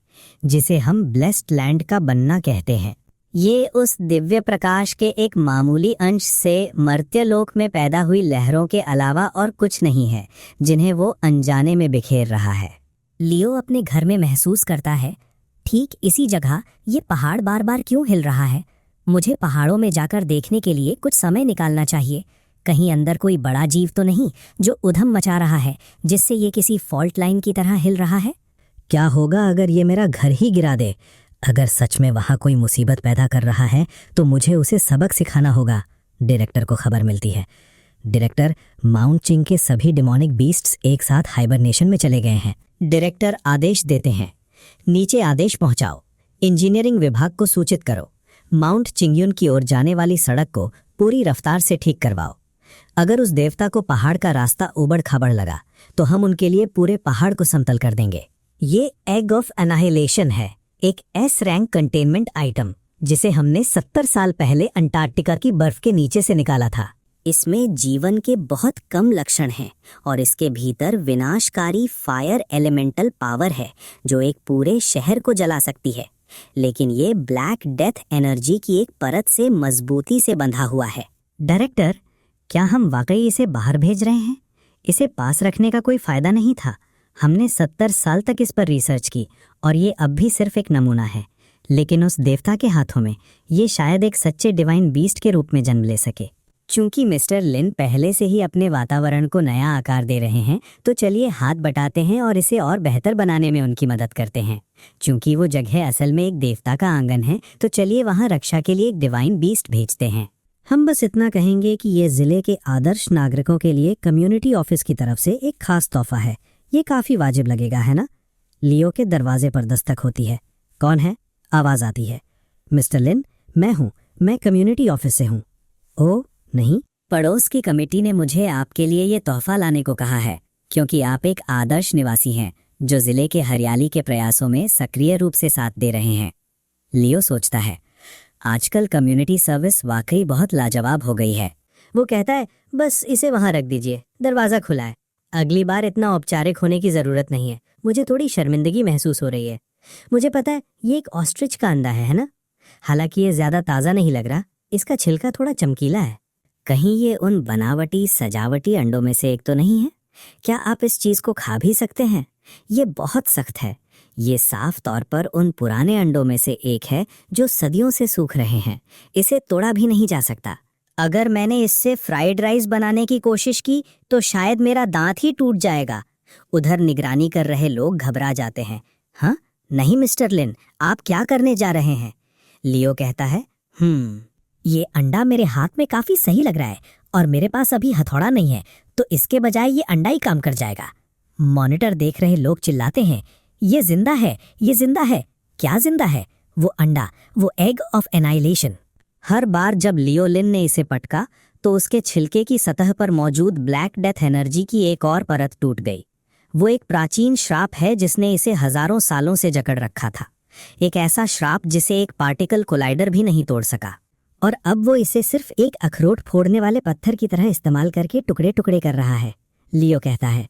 जिसे हम ब्लेस्ड लैंड का बनना कहते हैं। ये उस दिव्य प्रकाश के एक मामूली अंश से मर्त्यलोक में पैदा हुई लहरों के अलावा और कुछ नहीं है, जिन्हें वो अनजाने में बिखेर रहा है। लियो अपने घर में महसूस करता है, ठीक इसी जगह ये पहाड़ बार बार क्यों हिल रहा है? मुझे पहाड़ों में जाकर देखने के लिए कुछ समय निकालना चाहिए। कहीं अंदर कोई बड़ा जीव तो नहीं जो उधम मचा रहा है, जिससे ये किसी फॉल्ट लाइन की तरह हिल रहा है? क्या होगा अगर ये मेरा घर ही गिरा दे? अगर सच में वहाँ कोई मुसीबत पैदा कर रहा है तो मुझे उसे सबक सिखाना होगा। डायरेक्टर को खबर मिलती है। डायरेक्टर, माउंट चिंग के सभी डिमोनिक बीस्ट्स एक साथ हाइबरनेशन में चले गए हैं। डायरेक्टर आदेश देते हैं, नीचे आदेश पहुंचाओ, इंजीनियरिंग विभाग को सूचित करो, माउंट चिंगयुन की ओर जाने वाली सड़क को पूरी रफ्तार से ठीक करवाओ। अगर उस देवता को पहाड़ का रास्ता उबड़ खाबड़ लगा तो हम उनके लिए पूरे पहाड़ को समतल कर देंगे। ये एग ऑफ एनाहिलेशन है, एक एस रैंक कंटेनमेंट आइटम जिसे हमने 70 साल पहले अंटार्कटिका की बर्फ के नीचे से निकाला था। इसमें जीवन के बहुत कम लक्षण हैं और इसके भीतर विनाशकारी फायर एलिमेंटल पावर है जो एक पूरे शहर को जला सकती है। लेकिन ये ब्लैक डेथ एनर्जी की एक परत से मजबूती से बंधा हुआ है। डायरेक्टर, क्या हम वाकई इसे बाहर भेज रहे हैं? इसे पास रखने का कोई फायदा नहीं था। हमने 70 साल तक इस पर रिसर्च की और ये अब भी सिर्फ एक नमूना है। लेकिन उस देवता के हाथों में ये शायद एक सच्चे डिवाइन बीस्ट के रूप में जन्म ले सके। चूंकि मिस्टर लिन पहले से ही अपने वातावरण को नया आकार दे रहे हैं, तो चलिए हाथ बटाते हैं और इसे और बेहतर बनाने में उनकी मदद करते हैं। चूंकि वो जगह असल में एक देवता का आंगन है, तो चलिए वहां रक्षा के लिए एक डिवाइन बीस्ट भेजते हैं। हम बस इतना कहेंगे कि ये जिले के आदर्श नागरिकों के लिए कम्युनिटी ऑफिस की तरफ से एक खास तोहफा है। ये काफी वाजिब लगेगा, है ना? लियो के दरवाजे पर दस्तक होती है। कौन है? आवाज आती है। मिस्टर लिन, मैं हूँ। मैं कम्युनिटी ऑफिस से हूँ। ओ नहीं, पड़ोस की कमेटी ने मुझे आपके लिए ये तोहफा लाने को कहा है, क्योंकि आप एक आदर्श निवासी हैं जो जिले के हरियाली के प्रयासों में सक्रिय रूप से साथ दे रहे हैं। लियो सोचता है, आजकल कम्युनिटी सर्विस वाकई बहुत लाजवाब हो गई है। वो कहता है, बस इसे वहां रख दीजिए, दरवाजा खुला है। अगली बार इतना औपचारिक होने की जरूरत नहीं है। मुझे थोड़ी शर्मिंदगी महसूस हो रही है। मुझे पता है ये एक ऑस्ट्रिच का अंडा है ना? हालांकि ये ज्यादा ताज़ा नहीं लग रहा, इसका छिलका थोड़ा चमकीला है। कहीं ये उन बनावटी सजावटी अंडों में से एक तो नहीं है? क्या आप इस चीज को खा भी सकते हैं? ये बहुत सख्त है। ये साफ तौर पर उन पुराने अंडों में से एक है जो सदियों से सूख रहे हैं। इसे तोड़ा भी नहीं जा सकता। अगर मैंने इससे फ्राइड राइस बनाने की कोशिश की तो शायद मेरा दांत ही टूट जाएगा। उधर निगरानी कर रहे लोग घबरा जाते हैं। हाँ नहीं मिस्टर लिन, आप क्या करने जा रहे हैं? लियो कहता है, ये अंडा मेरे हाथ में काफी सही लग रहा है और मेरे पास अभी हथौड़ा नहीं है, तो इसके बजाय ये अंडा ही काम कर जाएगा। मॉनिटर देख रहे लोग चिल्लाते हैं, ये जिंदा है, ये जिंदा है। क्या जिंदा है? वो अंडा, वो एग ऑफ एनाइलेशन। हर बार जब लियो लिन ने इसे पटका तो उसके छिलके की सतह पर मौजूद ब्लैक डेथ एनर्जी की एक और परत टूट गई। वो एक प्राचीन श्राप है जिसने इसे हजारों सालों से जकड़ रखा था। एक ऐसा श्राप जिसे एक पार्टिकल कोलाइडर भी नहीं तोड़ सका। और अब वो इसे सिर्फ एक अखरोट फोड़ने वाले पत्थर की तरह इस्तेमाल करके टुकड़े टुकड़े कर रहा है। लियो कहता है,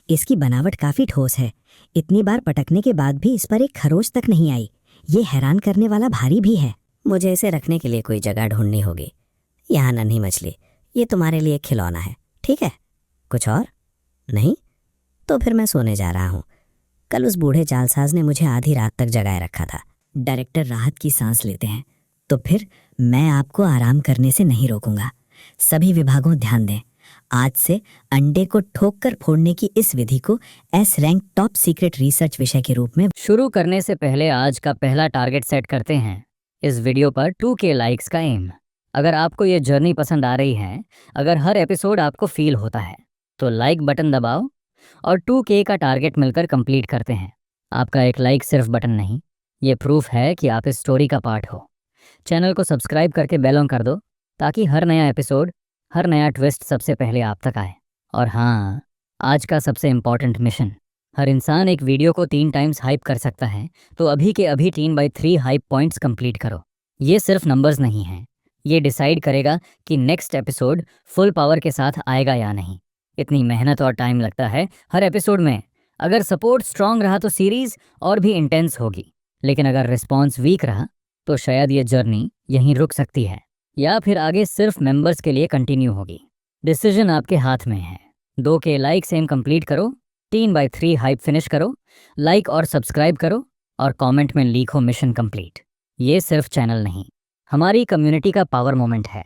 इसकी बनावट काफी ठोस है। इतनी बार पटकने के बाद भी इस पर एक खरोच तक नहीं आई। ये हैरान करने वाला भारी भी है। मुझे इसे रखने के लिए कोई जगह ढूंढनी होगी। यहाँ नन्ही मछली, ये तुम्हारे लिए खिलौना है, ठीक है? कुछ और नहीं? तो फिर मैं सोने जा रहा हूँ। कल उस बूढ़े जालसाज ने मुझे आधी रात तक जगाए रखा था। डायरेक्टर राहत की सांस लेते हैं। तो फिर मैं आपको आराम करने से नहीं रोकूंगा। सभी विभागों ध्यान दें, आज से अंडे को ठोक कर फोड़ने की इस विधि को S rank top secret research विषय के रूप में शुरू करने से पहले आज का पहला टारगेट सेट करते हैं। इस वीडियो पर 2K लाइक्स का एम। अगर आपको ये जर्नी पसंद आ रही है, अगर हर एपिसोड आपको फील होता है, तो लाइक बटन दबाओ और 2K का टारगेट मिलकर कंप्लीट करते हैं। आपका एक लाइक सिर्फ बटन नहीं, ये प्रूफ है कि आप इस स्टोरी का पार्ट हो। चैनल को सब्सक्राइब करके बेल ऑन कर दो ताकि हर नया एपिसोड, हर नया ट्विस्ट सबसे पहले आप तक आए। और हाँ, आज का सबसे इम्पॉर्टेंट मिशन, हर इंसान एक वीडियो को 3 टाइम्स हाइप कर सकता है, तो अभी के अभी 3/3 हाइप पॉइंट्स कंप्लीट करो। ये सिर्फ नंबर्स नहीं हैं, ये डिसाइड करेगा कि नेक्स्ट एपिसोड फुल पावर के साथ आएगा या नहीं। इतनी मेहनत और टाइम लगता है हर एपिसोड में। अगर सपोर्ट स्ट्रांग रहा तो सीरीज और भी इंटेंस होगी, लेकिन अगर रिस्पॉन्स वीक रहा तो शायद ये जर्नी यहीं रुक सकती है, या फिर आगे सिर्फ मेंबर्स के लिए कंटिन्यू होगी। डिसीजन आपके हाथ में है। 2K लाइक सेम कंप्लीट करो, 3/3 हाइप फिनिश करो, लाइक और सब्सक्राइब करो और कमेंट में लिखो मिशन कंप्लीट। ये सिर्फ चैनल नहीं, हमारी कम्युनिटी का पावर मोमेंट है।